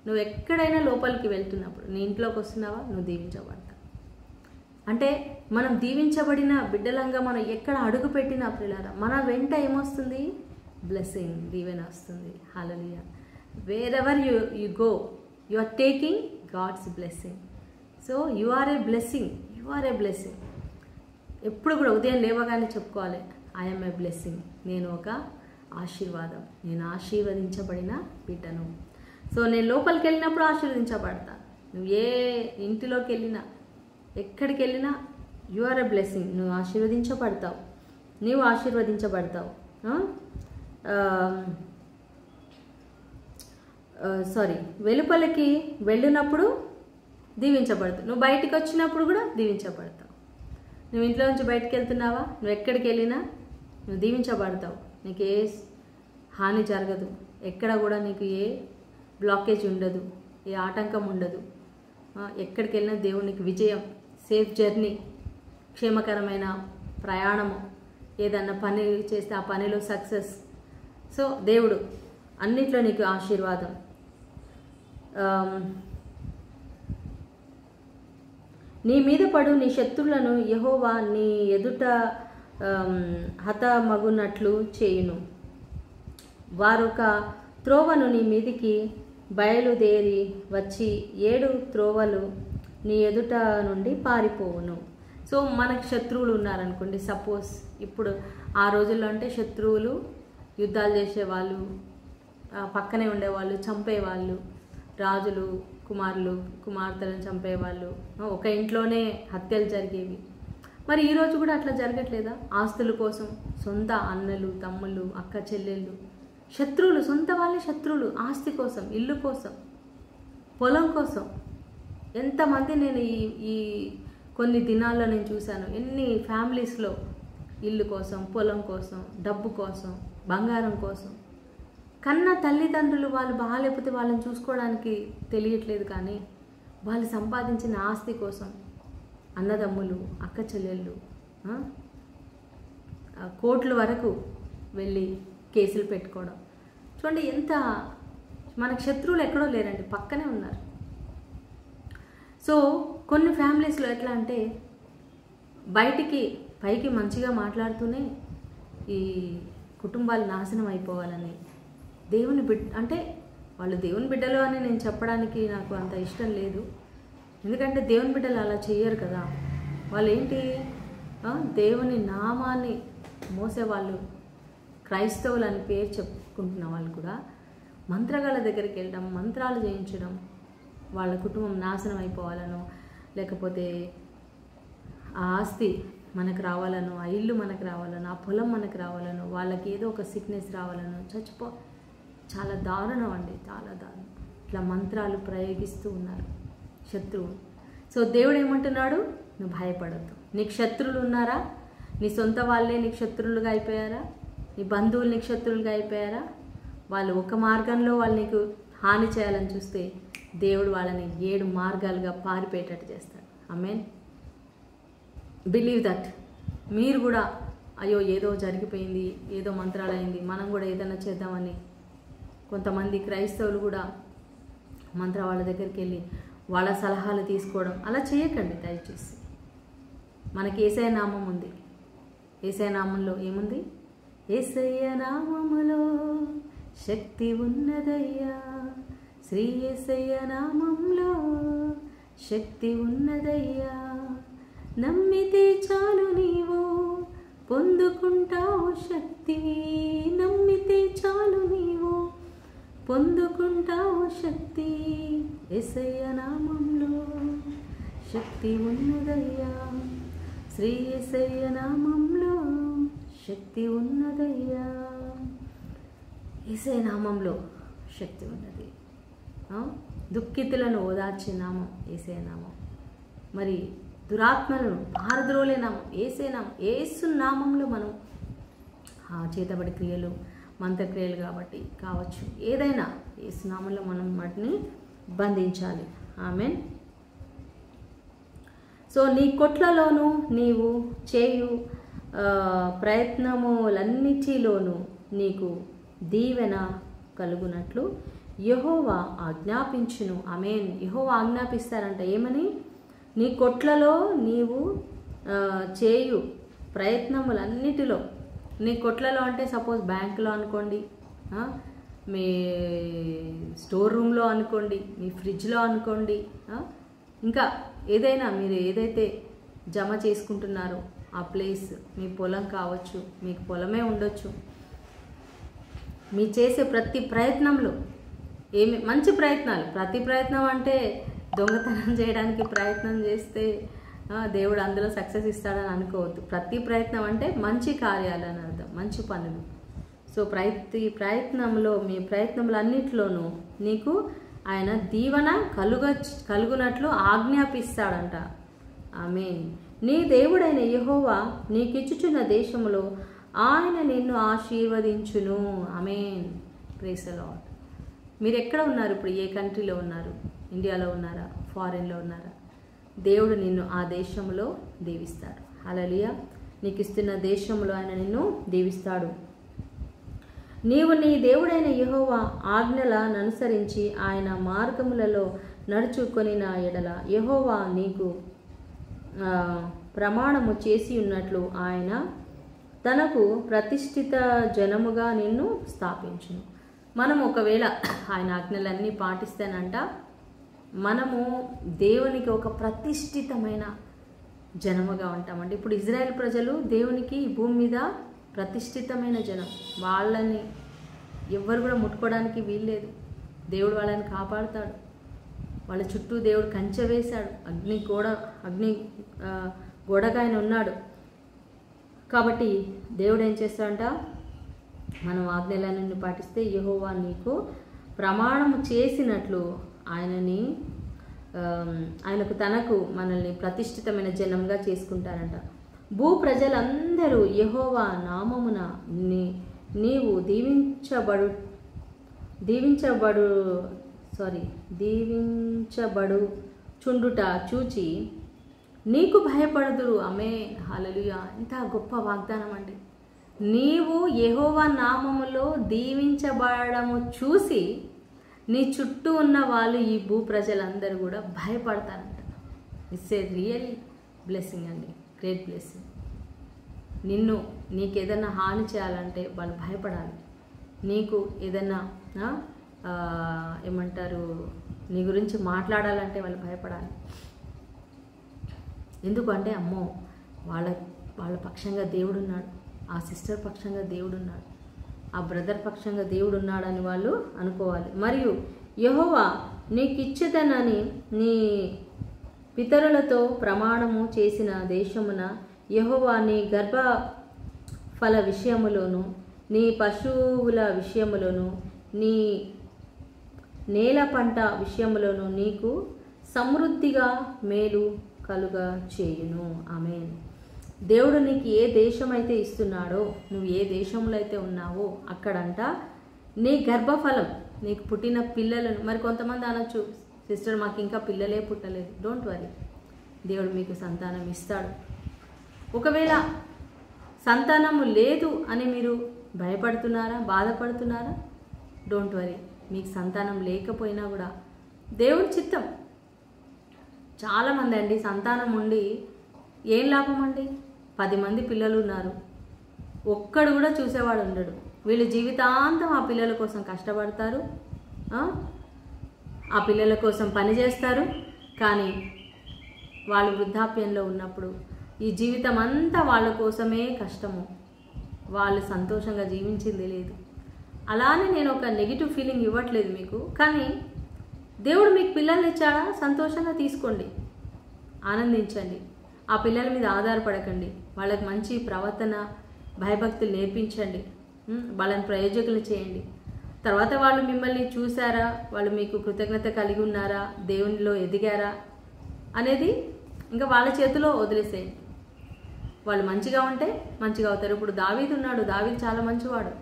నువ్వు ఎక్కడైనా లోపలికి వెళ్తున్నప్పుడు, నీ ఇంట్లోకి వస్తున్నావా, నువ్వు దీవించబడతావు. అంటే మనం దీవించబడిన బిడ్డలంగా మనం ఎక్కడ అడుగు పెట్టినా ప్రియులారా, మన వెంట ఏమొస్తుంది? బ్లెస్సింగ్, దీవెన వస్తుంది. హల్లెలూయా. Wherever you go, you are taking God's blessing. So you are a blessing, you are a blessing. ఎప్పుడు కూడా ఉదయం లేవగానే చెప్పుకోవాలి, ఐఎమ్ ఏ బ్లెస్సింగ్. నేను ఒక ఆశీర్వాదం, నేను ఆశీర్వదించబడిన బిడ్డను. సో నేను లోపలికి వెళ్ళినప్పుడు ఆశీర్వదించబడతా. నువ్వు ఏ ఇంటిలోకి వెళ్ళినా, ఎక్కడికి వెళ్ళినా యు ఆర్ ఎ బ్లెస్సింగ్. నువ్వు ఆశీర్వదించబడతావు, నీవు ఆశీర్వదించబడతావు. వెలుపలికి వెళ్ళినప్పుడు దీవించబడతావు. నువ్వు బయటికి వచ్చినప్పుడు కూడా దీవించబడతావు. నువ్వు ఇంట్లో నుంచి బయటికి వెళ్తున్నావా, నువ్వు ఎక్కడికి వెళ్ళినా నువ్వు దీవించబడతావు. నీకు ఏ హాని జరగదు, ఎక్కడ కూడా నీకు ఏ బ్లాకేజ్ ఉండదు, ఏ ఆటంకం ఉండదు. ఎక్కడికి వెళ్ళినా దేవునికి విజయం, సేఫ్ జర్నీ, క్షేమకరమైన ప్రయాణము. ఏదన్నా పని చేస్తే ఆ పనిలో సక్సెస్. సో దేవుడు అన్నిట్లో నీకు ఆశీర్వాదం. నీ మీద పడు నీ శత్రువులను యెహోవా నీ ఎదుట హతమగునట్లు చేయును. వారొక త్రోవను నీ మీదికి బయలుదేరి వచ్చి 7 త్రోవలు నీ ఎదుట నుండి పారిపోవును. సో మనకు శత్రువులు ఉన్నారనుకోండి, సపోజ్ ఇప్పుడు ఆ రోజుల్లో అంటే శత్రువులు యుద్ధాలు చేసేవాళ్ళు, పక్కనే ఉండేవాళ్ళు, చంపేవాళ్ళు, రాజులు కుమార్తెలను చంపేవాళ్ళు, ఒక ఇంట్లోనే హత్యలు జరిగేవి. మరి ఈరోజు కూడా అట్లా జరగట్లేదా? ఆస్తుల కోసం సొంత అన్నలు, తమ్ముళ్ళు, అక్క చెల్లెళ్ళు శత్రువులు, సొంత వాళ్ళే శత్రువులు. ఆస్తి కోసం, ఇల్లు కోసం, పొలం కోసం. ఎంతమంది నేను ఈ కొన్ని దినాల్లో నేను చూశాను. ఎన్ని ఫ్యామిలీస్లో ఇల్లు కోసం, పొలం కోసం, డబ్బు కోసం, బంగారం కోసం. కన్న తల్లిదండ్రులు వాళ్ళు బాగాలేకపోతే వాళ్ళని చూసుకోవడానికి తెలియట్లేదు, కానీ వాళ్ళు సంపాదించిన ఆస్తి కోసం అన్నదమ్ములు, అక్క చెల్లెళ్ళు కోట్ల వరకు వెళ్ళి కేసులు పెట్టుకోవడం. చూడండి, ఎంత మనకు శత్రువులు ఎక్కడో లేరండి, పక్కనే ఉన్నారు. సో కొన్ని ఫ్యామిలీస్లో ఎట్లా అంటే పైకి మంచిగా మాట్లాడుతూనే ఈ కుటుంబాలు నాశనం అయిపోవాలని, దేవుని అంటే వాళ్ళు దేవుని బిడ్డలు అని నేను చెప్పడానికి నాకు అంత ఇష్టం లేదు. ఎందుకంటే దేవుని బిడ్డలు అలా చెయ్యరు కదా. వాళ్ళు ఏంటి, దేవుని నామాన్ని మోసేవాళ్ళు, క్రైస్తవులు అని పేరు చెప్పుకుంటున్న వాళ్ళు కూడా మంత్రగాళ్ళ దగ్గరికి వెళ్ళడం, మంత్రాలు చేయించడం, వాళ్ళ కుటుంబం నాశనం అయిపోవాలనో, లేకపోతే ఆ ఆస్తి మనకు రావాలనో, ఆ ఇల్లు మనకు రావాలనో, ఆ పొలం మనకు రావాలనో, వాళ్ళకి ఏదో ఒక సిక్నెస్ రావాలనో చాలా దారుణం అండి, చాలా దారుణం. ఇట్లా మంత్రాలు ప్రయోగిస్తూ ఉన్నారు శత్రువు. సో దేవుడు ఏమంటున్నాడు, నువ్వు భయపడద్దు. నీకు శత్రువులు ఉన్నారా? నీ సొంత వాళ్ళే నీకు శత్రువులుగా అయిపోయారా? నీ బంధువులు నీకు శత్రువులుగా అయిపోయారా? వాళ్ళు ఒక మార్గంలో వాళ్ళు నీకు హాని చేయాలని చూస్తే దేవుడు వాళ్ళని 7 మార్గాలుగా పారిపోయేటట్టు చేస్తాడు. ఆమేన్. Believe that. మీరు కూడా అయ్యో ఏదో జరిగిపోయింది, ఏదో మంత్రాలైంది, మనం కూడా ఏదైనా చేద్దామని కొంతమంది క్రైస్తవులు కూడా మంత్ర వాళ్ళ దగ్గరికి వెళ్ళి వాళ్ళ సలహాలు తీసుకోవడం, అలా చేయకండి దయచేసి. మనకి యేసయ్య నామం ఉంది. యేసయ్య నామంలో ఏముంది? యేసయ్య నామములో శక్తి ఉన్నదయ్యా, శ్రీ యేసయ్య నామంలో శక్తి ఉన్నదయ్యా. నమ్మితే చాలు నీవు పొందుకుంటావు శక్తి, నమ్మితే చాలు నీవు పొందుకుంటావు శక్తి. యేసయ్య నామంలో శక్తి ఉన్నదయ్యా, శ్రీ యేసయ్య నామంలో శక్తి ఉన్నదయ్యా. యేసయ్య నామంలో శక్తి ఉన్నది. దుఃఖితులను ఓదార్చే నామం యేసయ్య నామం. మరి దురాత్మలను పారద్రోలే నామం యేసయ్య నామం. యేసు నామంలో మనం చేతబడి క్రియలు, మంత్రక్రియలు కాబట్టి కావచ్చు, ఏదైనా యేసు నామంలో మనం వాటిని బంధించాలి. ఆమేన్. సో నీ కొట్లలోనూ నీవు చేయు ప్రయత్నములన్నిటిలోనూ నీకు దీవెన కలుగునట్లు యెహోవా ఆజ్ఞాపించును. ఆమేన్. యెహోవా ఆజ్ఞాపిస్తారంట. ఏమని? నీ కొట్లలో నీవు చేయు ప్రయత్నములన్నిటిలో, నీ కొట్లలో అంటే సపోజ్ బ్యాంకులో అనుకోండి, మీ స్టోర్ రూమ్లో అనుకోండి, మీ ఫ్రిడ్జ్లో అనుకోండి, ఇంకా ఏదైనా మీరు ఏదైతే జమ చేసుకుంటున్నారో ఆ ప్లేస్, మీ పొలం కావచ్చు, మీకు పొలమే ఉండొచ్చు. మీ చేసే ప్రతి ప్రయత్నంలో మంచి ప్రయత్నాలు, ప్రతి ప్రయత్నం అంటే దొంగతనం చేయడానికి ప్రయత్నం చేస్తే దేవుడు అందులో సక్సెస్ ఇస్తాడని అనుకోవద్దు. ప్రతి ప్రయత్నం అంటే మంచి కార్యాలు అని అర్థం, మంచి పనులు. సో ప్రతి ప్రయత్నంలో, మీ ప్రయత్నములన్నిటిలోనూ నీకు ఆయన దీవెన కలుగునట్లు ఆజ్ఞాపిస్తాడంట. ఆమేన్. నీ దేవుడైన యెహోవా నీకిచ్చుచున్న దేశములో ఆయన నిన్ను ఆశీర్వదించును. ఆమేన్. Praise the Lord. మీరు ఎక్కడ ఉన్నారు ఇప్పుడు? ఏ కంట్రీలో ఉన్నారు? ఇండియాలో ఉన్నారా? ఫారెన్లో ఉన్నారా? దేవుడు నిన్ను ఆ దేశంలో దీవిస్తాడు. హల్లెలూయా. నీకు ఇస్తున్న దేశంలో ఆయన నిన్ను దీవిస్తాడు. నీవు నీ దేవుడైన యెహోవా ఆజ్ఞలను అనుసరించి ఆయన మార్గములలో నడుచుకొనిన ఎడల యెహోవా నీకు ప్రమాణము చేసి ఉన్నట్లు ఆయన తనకు ప్రతిష్ఠిత జనముగా నిన్ను స్థాపించును. మనం ఒకవేళ ఆయన ఆజ్ఞలన్నీ పాటిస్తేనంట మనము దేవునికి ఒక ప్రతిష్ఠితమైన జనముగా ఉంటామండి. ఇప్పుడు ఇజ్రాయెల్ ప్రజలు దేవునికి ఈ భూమి మీద ప్రతిష్ఠితమైన జనం. వాళ్ళని ఎవ్వరు కూడా ముట్టుకోవడానికి వీల్లేదు. దేవుడు వాళ్ళని కాపాడుతాడు. వాళ్ళ చుట్టూ దేవుడు కంచె వేశాడు. అగ్ని గోడగా ఆయన ఉన్నాడు. కాబట్టి దేవుడు ఏం చేస్తాడంట? మనం ఆజ్ఞలన్నీ పాటిస్తే యెహోవా నీకు ప్రమాణము చేసినట్లు ఆయనకు తనకు మనల్ని ప్రతిష్ఠితమైన జనంగా చేసుకుంటారంట. భూ ప్రజలందరూ యెహోవా నామమున నీవు దీవించబడుచుండుట చూచి నీకు భయపడుదురు. ఆమేన్. హల్లెలూయా. ఇంత గొప్ప వాగ్దానం అండి. నీవు యెహోవా నామములో దీవించబడము చూసి నీ చుట్టూ ఉన్న వాళ్ళు, ఈ భూ ప్రజలందరూ కూడా భయపడతారంట. ఇట్స్ ఏ రియల్ బ్లెస్సింగ్ అండి, గ్రేట్ బ్లెస్సింగ్. నీకు ఏదైనా హాని చేయాలంటే వాళ్ళు భయపడాలి. నీకు ఏదైనా ఏమంటారు, నీ గురించి మాట్లాడాలంటే వాళ్ళు భయపడాలి. ఎందుకంటే అమ్మో వాళ్ళ పక్షంగా దేవుడున్నాడు, ఆ సిస్టర్ పక్షంగా దేవుడున్నాడు, ఆ బ్రదర్ పక్షంగా దేవుడు ఉన్నాడని వాళ్ళు అనుకోవాలి. మరియు యెహోవా నీకిచ్చేదనని నీ పితరులతో ప్రమాణము చేసిన దేశమున యెహోవా నీ గర్భఫల విషయములోను, నీ పశువుల విషయములోను, నీ నేల పంట విషయములోను నీకు సమృద్ధిగా మేలు కలుగా చేయును. ఆమేన్. దేవుడు నీకు ఏ దేశం అయితే ఇస్తున్నాడో, నువ్వు ఏ దేశంలో అయితే ఉన్నావో అక్కడంట నీ గర్భఫలం, నీకు పుట్టిన పిల్లలను, మరి కొంతమంది అనొచ్చు, సిస్టర్ మాకు ఇంకా పిల్లలే పుట్టలేదు. డోంట్ వరీ, దేవుడు మీకు సంతానం ఇస్తాడు. ఒకవేళ సంతానము లేదు అని మీరు భయపడుతున్నారా, బాధపడుతున్నారా? డోంట్ వరీ, మీకు సంతానం లేకపోయినా కూడా దేవుడి చిత్తం. చాలామంది అండి సంతానం ఉండి ఏం లాభం అండి? 10 మంది పిల్లలు ఉన్నారు, ఒక్కడు కూడా చూసేవాడు ఉండడు. వీళ్ళు జీవితాంతం ఆ పిల్లల కోసం కష్టపడతారు, ఆ పిల్లల కోసం పని చేస్తారు. కానీ వాళ్ళు వృద్ధాప్యంలో ఉన్నప్పుడు ఈ జీవితం అంతా వాళ్ళ కోసమే కష్టము, వాళ్ళు సంతోషంగా జీవించింది లేదు. అలానే నేను ఒక నెగిటివ్ ఫీలింగ్ ఇవ్వట్లేదు మీకు, కానీ దేవుడు మీకు పిల్లల్ని ఇచ్చాడా? సంతోషంగా తీసుకోండి, ఆనందించండి. ఆ పిల్లల మీద ఆధారపడకండి. వాళ్ళకి మంచి ప్రవర్తన, భయభక్తులు నేర్పించండి, వాళ్ళని ప్రయోజకులు చేయండి. తర్వాత వాళ్ళు మిమ్మల్ని చూసారా, వాళ్ళు మీకు కృతజ్ఞత కలిగి ఉన్నారా, దేవునిలో ఎదిగారా అనేది ఇంకా వాళ్ళ చేతిలో వదిలేసేయండి. వాళ్ళు మంచిగా ఉంటే మంచిగా అవుతారు. ఇప్పుడు దావీదు ఉన్నాడు, దావీదు చాలా మంచివాడు,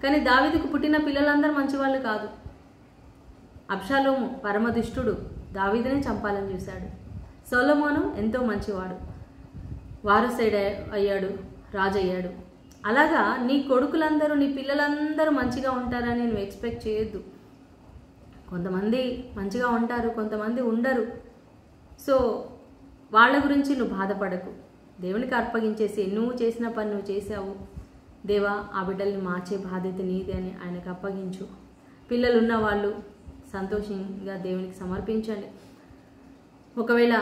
కానీ దావీదుకు పుట్టిన పిల్లలందరూ మంచివాళ్ళు కాదు. అబ్షాలోము పరమదుష్టుడు, దావీదునే చంపాలని చూశాడు. సొలొమోను ఎంతో మంచివాడు, వారసుడు అయ్యాడు, రాజు అయ్యాడు. అలాగా నీ కొడుకులందరూ నీ పిల్లలందరూ మంచిగా ఉంటారని నువ్వు ఎక్స్పెక్ట్ చేయొద్దు. కొంతమంది మంచిగా ఉంటారు, కొంతమంది ఉండరు. సో వాళ్ళ గురించి నువ్వు బాధపడకు. దేవునికి అప్పగించేసి నువ్వు చేసిన పని నువ్వు చేసావు, దేవా ఆ బిడ్డల్ని మార్చే బాధ్యత నీది అని ఆయనకు అప్పగించు. పిల్లలు ఉన్న వాళ్ళు సంతోషంగా దేవునికి సమర్పించండి. ఒకవేళ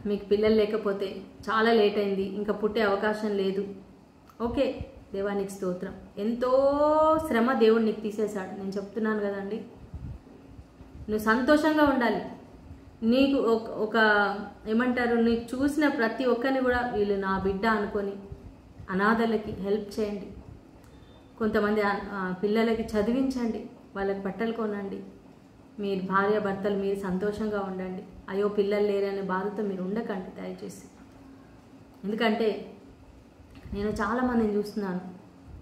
మీకు పిల్లలు లేకపోతే చాలా లేట్ అయింది, ఇంకా పుట్టే అవకాశం లేదు, ఓకే, దేవానికి స్తోత్రం. ఎంతో శ్రమ దేవుడు నీకు తీసేశాడు. నేను చెప్తున్నాను కదండి, నువ్వు సంతోషంగా ఉండాలి. నీకు ఒక ఏమంటారు, నీకు చూసిన ప్రతి ఒక్కరిని కూడా వీళ్ళు నా బిడ్డ అనుకొని అనాథలకి హెల్ప్ చేయండి. కొంతమంది పిల్లలకి చదివించండి, వాళ్ళకి బట్టలు కొనండి. మీరు భార్య భర్తలు మీరు సంతోషంగా ఉండండి. అయ్యో పిల్లలు లేరనే బాధతో మీరు ఉండకండి దయచేసి. ఎందుకంటే నేను చాలామందిని చూస్తున్నాను,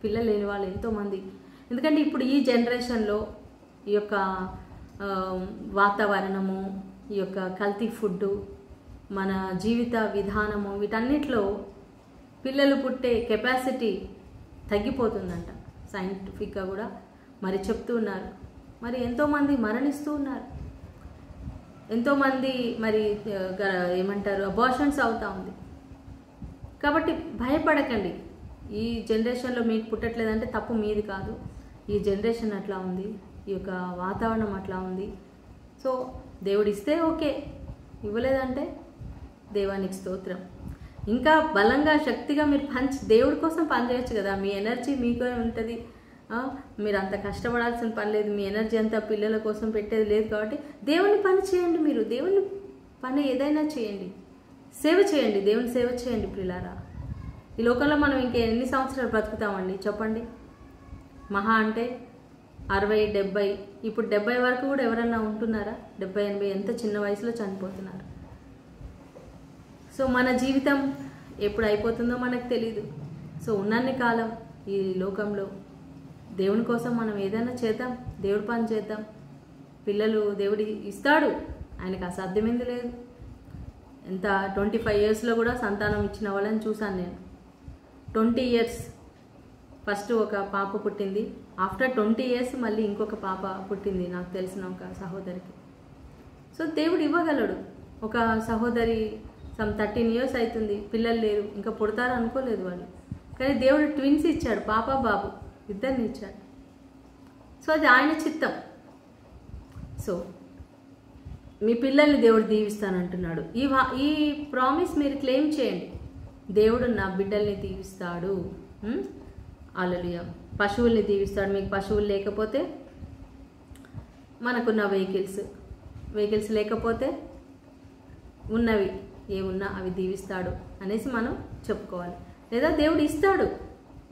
పిల్లలు లేని వాళ్ళు ఎంతోమంది. ఎందుకంటే ఇప్పుడు ఈ జనరేషన్లో ఈ యొక్క వాతావరణము, ఈ యొక్క కల్తీ ఫుడ్డు, మన జీవిత విధానము, వీటన్నిటిలో పిల్లలు పుట్టే కెపాసిటీ తగ్గిపోతుందంట. సైంటిఫిక్గా కూడా మరి చెప్తూ ఉన్నారు. మరి ఎంతోమంది మరణిస్తూ ఉన్నారు, ఎంతోమంది మరి ఏమంటారు అబార్షన్స్ అవుతూ ఉంది. కాబట్టి భయపడకండి. ఈ జనరేషన్లో మీకు పుట్టట్లేదంటే తప్పు మీది కాదు, ఈ జనరేషన్ అట్లా ఉంది, ఈ యొక్క వాతావరణం అట్లా ఉంది. సో దేవుడు ఇస్తే ఓకే, ఇవ్వలేదంటే దేవానికి స్తోత్రం. ఇంకా బలంగా శక్తిగా మీరు దేవుడి కోసం పనిచేయచ్చు కదా. మీ ఎనర్జీ మీకే ఉంటుంది, మీరు అంత కష్టపడాల్సిన పని లేదు. మీ ఎనర్జీ అంతా పిల్లల కోసం పెట్టేది లేదు. కాబట్టి దేవుని పని చేయండి. మీరు దేవుని పని ఏదైనా చేయండి, సేవ చేయండి, దేవుని సేవ చేయండి పిల్లారా. ఈ లోకంలో మనం ఇంకా ఎన్ని సంవత్సరాలు బ్రతుకుతామండి చెప్పండి? మహా అంటే 60, 70, ఇప్పుడు 70 వరకు కూడా ఎవరన్నా ఉంటున్నారా? 70, 80 ఎంత చిన్న వయసులో చనిపోతున్నారు. సో మన జీవితం ఎప్పుడు అయిపోతుందో మనకు తెలీదు. సో ఉన్నన్ని కాలం ఈ లోకంలో దేవుని కోసం మనం ఏదైనా చేద్దాం, దేవుడి పని చేద్దాం. పిల్లలు దేవుడి ఇస్తాడు, ఆయనకు అసాధ్యమైంది లేదు. ఎంత 25 yearsలో కూడా సంతానం ఇచ్చిన వాళ్ళని చూశాను నేను. 20 years ఫస్ట్ ఒక పాప పుట్టింది, ఆఫ్టర్ 20 years మళ్ళీ ఇంకొక పాప పుట్టింది నాకు తెలిసిన ఒక సహోదరికి. సో దేవుడు ఇవ్వగలడు. ఒక సహోదరి 13 years అవుతుంది, పిల్లలు లేరు, ఇంకా పుడతారు అనుకోలేదు వాళ్ళు. కానీ దేవుడు ట్విన్స్ ఇచ్చాడు, పాప బాబు ఇద్దరిని ఇచ్చాడు. సో అది ఆయన చిత్తం. సో మీ పిల్లల్ని దేవుడు దీవిస్తానంటున్నాడు. ఈ ప్రామిస్ మీరు క్లెయిమ్ చేయండి. దేవుడు నా బిడ్డల్ని దీవిస్తాడు. హల్లెలూయా. పశువుల్ని దీవిస్తాడు. మీకు పశువులు లేకపోతే మనకున్న వెహికల్స్ లేకపోతే ఉన్నవి ఏమున్నా అవి దీవిస్తాడు అనేసి మనం చెప్పుకోవాలి. లేదా దేవుడు ఇస్తాడు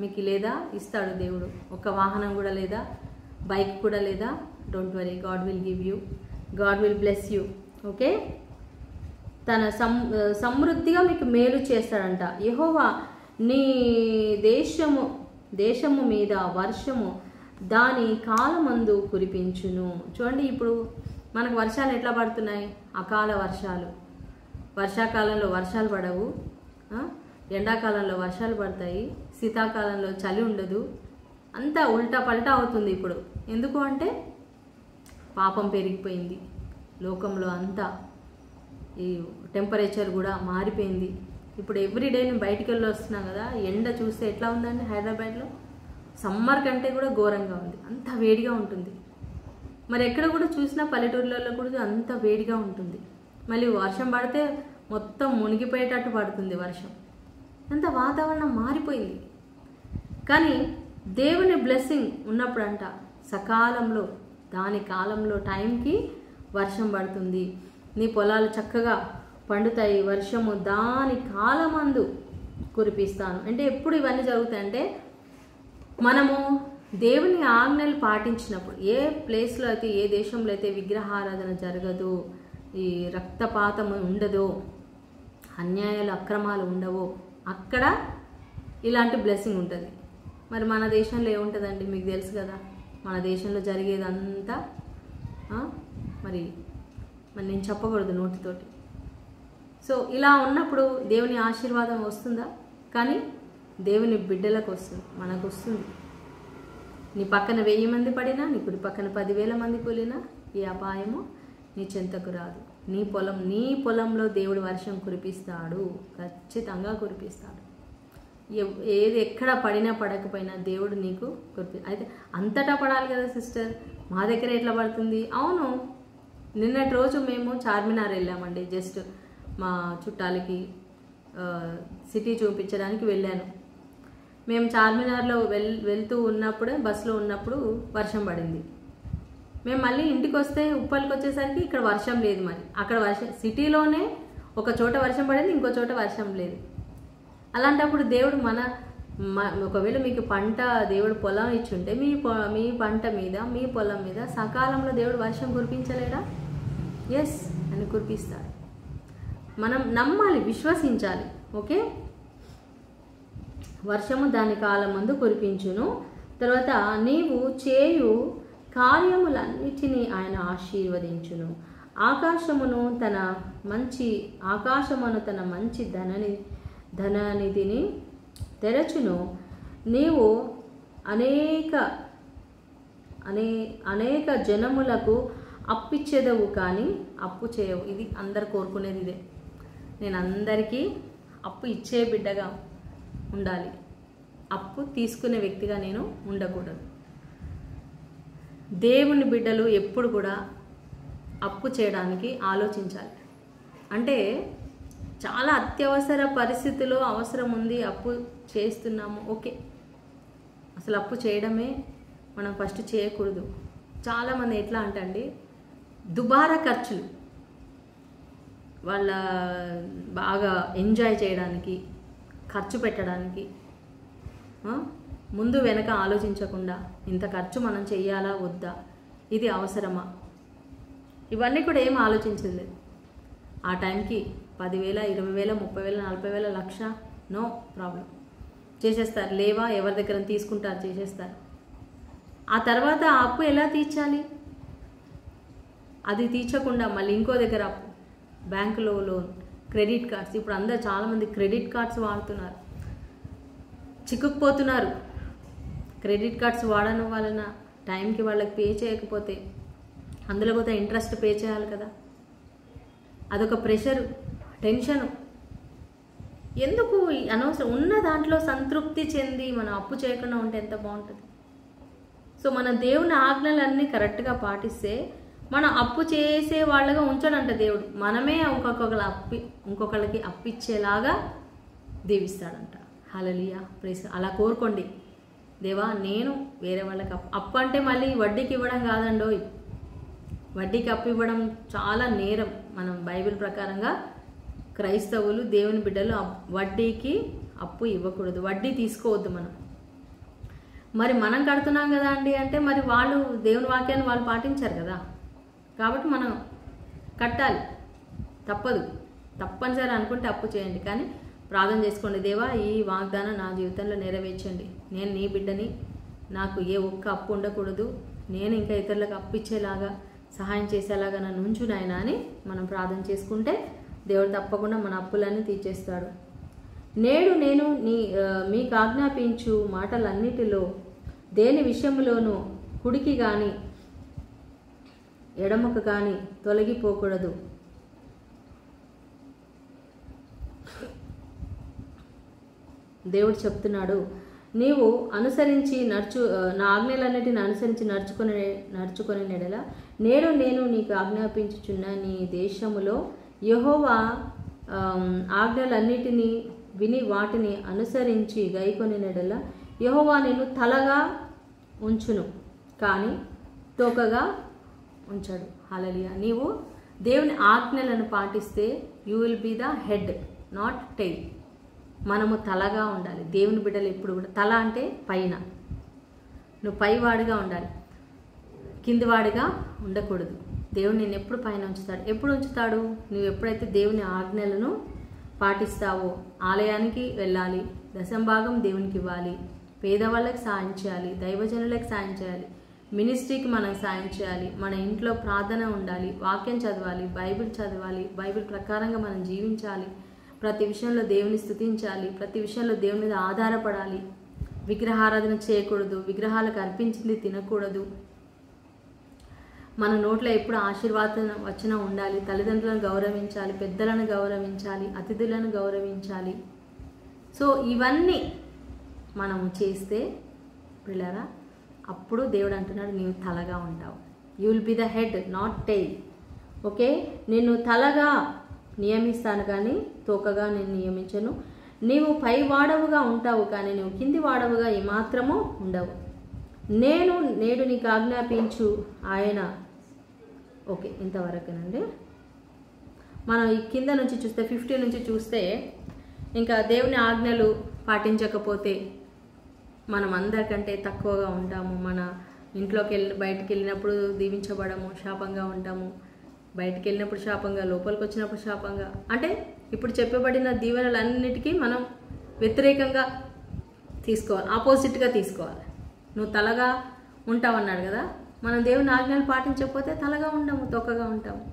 మీకు, లేదా ఇస్తాడు దేవుడు. ఒక వాహనం కూడా లేదా, బైక్ కూడా లేదా, don't worry, God will give you, God will bless you. Okay, తన సమృద్ధిగా మీకు మేలు చేస్తాడంట. యెహోవా నీ దేశము మీద వర్షము దాని కాలమందు కురిపించును. చూడండి, ఇప్పుడు మనకు వర్షాలు ఎట్లా పడుతున్నాయి? అకాల వర్షాలు. వర్షాకాలంలో వర్షాలు పడవు, ఎండాకాలంలో వర్షాలు పడతాయి, శీతాకాలంలో చలి ఉండదు. అంతా ఉల్టా పల్టా అవుతుంది ఇప్పుడు. ఎందుకు అంటే పాపం పెరిగిపోయింది లోకంలో. అంతా ఈ టెంపరేచర్ కూడా మారిపోయింది. ఇప్పుడు ఎవ్రీడే నేను బయటికి వెళ్ళి వస్తున్నా కదా, ఎండ చూస్తే ఎట్లా ఉందండి హైదరాబాద్లో? సమ్మర్ కంటే కూడా ఘోరంగా ఉంది, అంత వేడిగా ఉంటుంది. మరి ఎక్కడ కూడా చూసినా పల్లెటూర్లలో కూడా అంత వేడిగా ఉంటుంది. మళ్ళీ వర్షం పడితే మొత్తం మునిగిపోయేటట్టు పడుతుంది వర్షం. అంత వాతావరణం మారిపోయింది. కానీ దేవుని బ్లెస్సింగ్ ఉన్నప్పుడంట సకాలంలో, దాని కాలంలో టైంకి వర్షం పడుతుంది. నీ పొలాలు చక్కగా పండుతాయి, వర్షము దాని కాలమందు కురిపిస్తాను. అంటే ఎప్పుడు ఇవన్నీ జరుగుతాయంటే మనము దేవుని ఆజ్ఞలు పాటించినప్పుడు. ఏ ప్లేస్లో అయితే, ఏ దేశంలో అయితే విగ్రహారాధన జరగదు, ఈ రక్తపాతం ఉండదో, అన్యాయాలు అక్రమాలు ఉండవో, అక్కడ ఇలాంటి బ్లెస్సింగ్ ఉంటుంది. మరి మన దేశంలో ఏముంటుందండి? మీకు తెలుసు కదా, మన దేశంలో జరిగేదంతా మరి నేను చెప్పకూడదు నోటితోటి. సో ఇలా ఉన్నప్పుడు దేవుని ఆశీర్వాదం వస్తుందా? కానీ దేవుని బిడ్డలకు వస్తుంది, మనకు వస్తుంది. నీ పక్కన 1000 మంది పడినా, నీ కుడి పక్కన 10,000 మంది కూలినా ఈ అపాయము నీ చెంతకు రాదు. నీ పొలంలో దేవుడు వర్షం కురిపిస్తాడు, ఖచ్చితంగా కురిపిస్తాడు. ఏది ఎక్కడ పడినా పడకపోయినా దేవుడు నీకు అయితే అంతటా పడాలి కదా సిస్టర్, మా దగ్గర ఎట్లా పడుతుంది? అవును, నిన్నటి రోజు మేము చార్మినార్ వెళ్ళామండి. జస్ట్ మా చుట్టాలకి సిటీ చూపించడానికి వెళ్ళాను. మేము చార్మినార్లో వెళ్తూ ఉన్నప్పుడే బస్సులో ఉన్నప్పుడు వర్షం పడింది. మేము మళ్ళీ ఇంటికి వస్తే ఉప్పల్కి వచ్చేసరికి ఇక్కడ వర్షం లేదు. మరి అక్కడ సిటీలోనే ఒక చోట వర్షం పడింది, ఇంకో చోట వర్షం లేదు. అలాంటప్పుడు దేవుడు ఒకవేళ మీకు పంట దేవుడు పొలం ఇచ్చుంటే మీ పంట మీద, మీ పొలం మీద సకాలంలో దేవుడు వర్షం కురిపించలేడా? ఎస్ అని కురిపిస్తాడు. మనం నమ్మాలి, విశ్వసించాలి. ఓకే, వర్షము దాని కాలమందు కురిపించును. తర్వాత నీవు చేయు కార్యములన్నిటినీ ఆయన ఆశీర్వదించును. ఆకాశమును తన మంచి ధననిధిని తెరచును. నీవు అనేక జనములకు అప్పిచ్చేదవు కానీ అప్పు చేయవు. ఇది అందరు కోరుకునేది ఇదే. నేను అందరికీ అప్పు ఇచ్చే బిడ్డగా ఉండాలి, అప్పు తీసుకునే వ్యక్తిగా నేను ఉండకూడదు. దేవుని బిడ్డలు ఎప్పుడు కూడా అప్పు చేయడానికి ఆలోచించాలి. అంటే చాలా అత్యవసర పరిస్థితిలో అవసరం ఉంది, అప్పు చేస్తున్నాము, ఓకే. అసలు అప్పు చేయడమే మనం ఫస్ట్ చేయకూడదు. చాలామంది ఎట్లా అంటండి, దుబారా ఖర్చులు, వాళ్ళ బాగా ఎంజాయ్ చేయడానికి, ఖర్చు పెట్టడానికి ముందు వెనక ఆలోచించకుండా ఇంత ఖర్చు మనం చెయ్యాలా వద్దా, ఇది అవసరమా, ఇవన్నీ కూడా ఏం ఆలోచించలేదు. ఆ టైంకి 10,000, 20,000, 30,000, 40,000, లక్ష, నో ప్రాబ్లం చేసేస్తారు. లేవా ఎవరి దగ్గర తీసుకుంటారు, చేసేస్తారు. ఆ తర్వాత ఆ అప్పు ఎలా తీర్చాలి? అది తీర్చకుండా మళ్ళీ ఇంకో దగ్గర అప్పు, బ్యాంకులో లోన్, క్రెడిట్ కార్డ్స్. ఇప్పుడు అందరు చాలామంది క్రెడిట్ కార్డ్స్ వాడుతున్నారు, చిక్కుకుపోతున్నారు. క్రెడిట్ కార్డ్స్ వాడడం వలన టైంకి వాళ్ళకి పే చేయకపోతే అందులో కూడా ఇంట్రెస్ట్ పే చేయాలి కదా, అదొక ప్రెషరు, టెన్షను. ఎందుకు అనవసరం? ఉన్న దాంట్లో సంతృప్తి చెంది మనం అప్పు చేయకుండా ఉంటే ఎంత బాగుంటుంది. సో మన దేవుని ఆజ్ఞలన్నీ కరెక్ట్గా పాటిస్తే మనం అప్పు చేసే వాళ్ళగా ఉంచడంట దేవుడు. మనమే ఇంకొకళ్ళకి అప్పిచ్చేలాగా దీవిస్తాడంట. హల్లెలూయా, ప్రైజ్. అలా కోరుకోండి, దేవా నేను వేరే వాళ్ళకి అప్పు అంటే మళ్ళీ వడ్డీకి ఇవ్వడం కాదండోయ్. వడ్డీకి అప్పు ఇవ్వడం చాలా నేరం. మనం బైబిల్ ప్రకారంగా క్రైస్తవులు, దేవుని బిడ్డలు వడ్డీకి అప్పు ఇవ్వకూడదు, వడ్డీ తీసుకోవద్దు మనం. మరి మనం కడుతున్నాం కదా అండి అంటే మరి వాళ్ళు దేవుని వాక్యాన్ని వాళ్ళు పాటించారు కదా, కాబట్టి మనం కట్టాలి, తప్పదు. తప్పనిసరి అనుకుంటే అప్పు చేయండి, కానీ ప్రార్థన చేసుకోండి, దేవా ఈ వాగ్దానం నా జీవితంలో నెరవేర్చండి, నేను నీ బిడ్డని, నాకు ఏ ఒక్క అప్పు ఉండకూడదు, నేను ఇంకా ఇతరులకు అప్పిచ్చేలాగా సహాయం చేసేలాగా నన్ను ఉంచు నాయనా అని మనం ప్రార్థన చేసుకుంటే దేవుడు తప్పకుండా మన అప్పులన్నీ తీర్చేస్తాడు. నేడు నేను మీకు ఆజ్ఞాపించు మాటలన్నిటిలో దేని విషయంలోనూ కుడికి కానీ ఎడమకు కానీ తొలగిపోకూడదు. దేవుడు చెప్తున్నాడు, నీవు అనుసరించి నా ఆజ్ఞలన్నిటిని అనుసరించి నడుచుకునే నెడల నేడు నేను నీకు ఆజ్ఞాపించుచున్న నీ దేశములో యెహోవా ఆజ్ఞలన్నిటినీ విని వాటిని అనుసరించి గైకొని నెడల యెహోవా నిన్ను తలగా ఉంచును, కానీ తోకగా ఉంచాడు. హల్లెలూయా. నీవు దేవుని ఆజ్ఞలను పాటిస్తే you will be the head, not tail. మనము తలగా ఉండాలి. దేవుని బిడ్డలు ఎప్పుడు కూడా తల అంటే పైన, నువ్వు పైవాడిగా ఉండాలి, కిందివాడిగా ఉండకూడదు. దేవుడు నిన్ను ఎప్పుడు పైన ఉంచుతాడు. ఎప్పుడు ఉంచుతాడు? నువ్వు ఎప్పుడైతే దేవుని ఆజ్ఞలను పాటిస్తావో. ఆలయానికి వెళ్ళాలి, దశంభాగం దేవునికి ఇవ్వాలి, పేదవాళ్ళకి సాయం చేయాలి, దైవజనులకు సాయం చేయాలి, మినిస్ట్రీకి మనం సాయం చేయాలి, మన ఇంట్లో ప్రార్థన ఉండాలి, వాక్యం చదవాలి, బైబిల్ చదవాలి, బైబిల్ ప్రకారంగా మనం జీవించాలి, ప్రతి విషయంలో దేవుని స్తుతించాలి, ప్రతి విషయంలో దేవుని మీద ఆధారపడాలి. విగ్రహారాధన చేయకూడదు, విగ్రహాలకు అర్పించింది తినకూడదు. మన నోట్లో ఎప్పుడు ఆశీర్వాద వచనం ఉండాలి. తల్లిదండ్రులను గౌరవించాలి, పెద్దలను గౌరవించాలి, అతిథులను గౌరవించాలి. సో ఇవన్నీ మనం చేస్తే పిల్లరా అప్పుడు దేవుడు అంటున్నాడు, నీవు తలగా ఉంటావు. You will be the head, not tail. Okay, నిన్ను తలగా నియమిస్తాను కానీ తోకగా నేను నియమించను. నీవు పై వాడవుగా ఉంటావు కానీ నువ్వు కింది వాడవుగా ఏమాత్రము ఉండవు. నేను నేడు నీకు ఆజ్ఞాపించు ఆయన. ఓకే, ఇంతవరకునండి. మనం ఈ కింద నుంచి చూస్తే 50 నుంచి చూస్తే ఇంకా దేవుని ఆజ్ఞలు పాటించకపోతే మనం అందరికంటే తక్కువగా ఉంటాము. మన ఇంట్లోకి బయటికి వెళ్ళినప్పుడు దీవించబడము, శాపంగా ఉంటాము. బయటికి వెళ్ళినప్పుడు శాపంగా, లోపలికి వచ్చినప్పుడు శాపంగా. అంటే ఇప్పుడు చెప్పబడిన దీవెనలన్నిటికీ మనం వ్యతిరేకంగా తీసుకోవాలి, ఆపోజిట్గా తీసుకోవాలి. నువ్వు తలగా ఉంటావు అన్నాడు కదా, మనం దేవుని ఆజ్ఞలు పాటించకపోతే తలగా ఉండము, తొక్కగా ఉంటాము.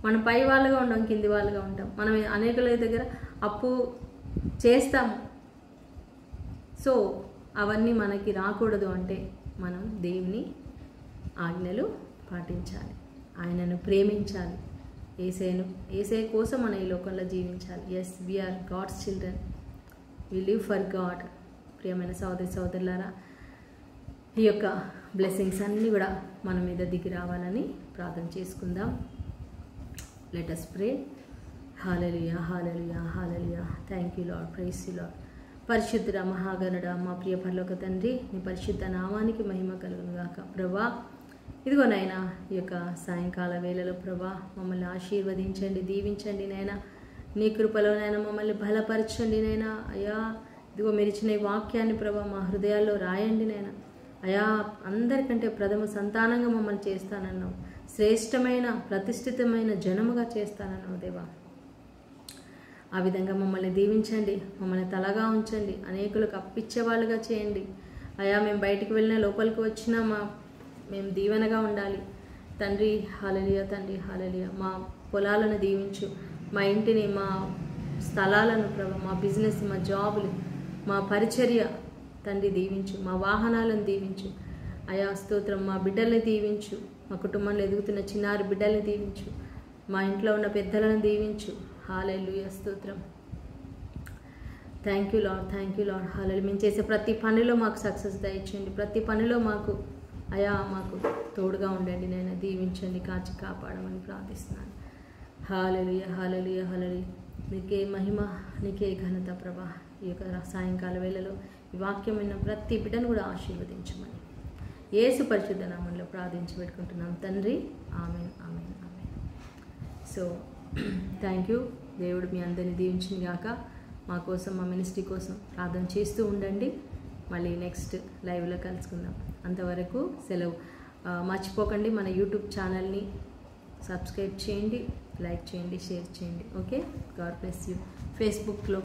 మనం పై వాళ్ళుగా ఉంటాం, కింది వాళ్ళుగా ఉంటాం. మనం అనేకుల దగ్గర అప్పు చేస్తాము. సో అవన్నీ మనకి రాకూడదు అంటే మనం దేవుని ఆజ్ఞలు పాటించాలి, ఆయనను ప్రేమించాలి, ఏసై కోసం మనం ఈ లోకంలో జీవించాలి. Yes, we are God's children, we live for God. ప్రియమైన సోదరి సోదరులారా, ఈ యొక్క బ్లెస్సింగ్స్ అన్నీ కూడా మన మీద దిగి రావాలని ప్రార్థన చేసుకుందాం. Let us pray. Hallelujah, hallelujah, hallelujah. Thank you Lord, praise you Lord. పరిశుద్ధుడ, మహాగణుడ, మా ప్రియ పరలోక తండ్రి, నీ పరిశుద్ధ నామానికి మహిమ కలుగును గాక. ప్రభా, ఇదిగో నాయనా, ఈ యొక్క సాయంకాల వేళలో ప్రభా మమ్మల్ని ఆశీర్వదించండి, దీవించండి నాయనా. నీ కృపలో నాయన మమ్మల్ని బలపరచండి నాయనా. అయ్యా, ఇదిగో మీరు ఇచ్చిన ఈ వాక్యాన్ని ప్రభా మా హృదయాల్లో రాయండి నాయనా. అయా, అందరికంటే ప్రథమ సంతానంగా మమ్మల్ని చేస్తానన్నావు, శ్రేష్టమైన ప్రతిష్ఠితమైన జనముగా చేస్తానన్నావు దేవా. ఆ విధంగా మమ్మల్ని దీవించండి, మమ్మల్ని తలగా ఉంచండి, అనేకులకు అప్పిచ్చేవాళ్ళుగా చేయండి. అయా, మేము బయటికి వెళ్ళినా లోపలికి వచ్చినా మేము దీవెనగా ఉండాలి తండ్రి. హల్లెలూయా తండ్రి, హల్లెలూయా. మా పొలాలను దీవించు, మా ఇంటిని, మా స్థలాలను ప్రభు, మా బిజినెస్, మా జాబులు, మా పరిచర్య తండ్రి దీవించు, మా వాహనాలను దీవించు. అయా స్తోత్రం, మా బిడ్డల్ని దీవించు, మా కుటుంబంలో ఎదుగుతున్న చిన్నారి బిడ్డల్ని దీవించు, మా ఇంట్లో ఉన్న పెద్దలను దీవించు. హల్లెలూయా, స్తోత్రం. Thank you Lord, thank you Lord. హల్లెలూయా. మేము చేసే ప్రతి పనిలో మాకు సక్సెస్ దయచేయండి, ప్రతి పనిలో మాకు అయా మాకు తోడుగా ఉండండి, నేను దీవించండి, కాచి కాపాడమని ప్రార్థిస్తున్నాను. హల్లెలూయా, హల్లెలూయా, హల్లెలూయా. నీకే మహిమ, నీకే ఘనత ప్రభా. ఈ యొక్క సాయంకాల వేళలో ఈ వాక్యం విన్న ప్రతి బిడ్డను కూడా ఆశీర్వదించమని యేసు పరిశుద్ధ నామంలో ప్రార్థించి పెట్టుకుంటున్నాం తండ్రి. ఆమేన్, ఆమేన్, ఆమేన్. So thank you. దేవుడు మీ అందరిని దీవించింది గాక. మా కోసం, మా మినిస్ట్రీ కోసం ప్రార్థన చేస్తూ ఉండండి. మళ్ళీ నెక్స్ట్ లైవ్లో కలుసుకుందాం. అంతవరకు సెలవు. మర్చిపోకండి, మన యూట్యూబ్ ఛానల్ని సబ్స్క్రైబ్ చేయండి, లైక్ చేయండి, షేర్ చేయండి. Okay, God bless you. ఫేస్బుక్లో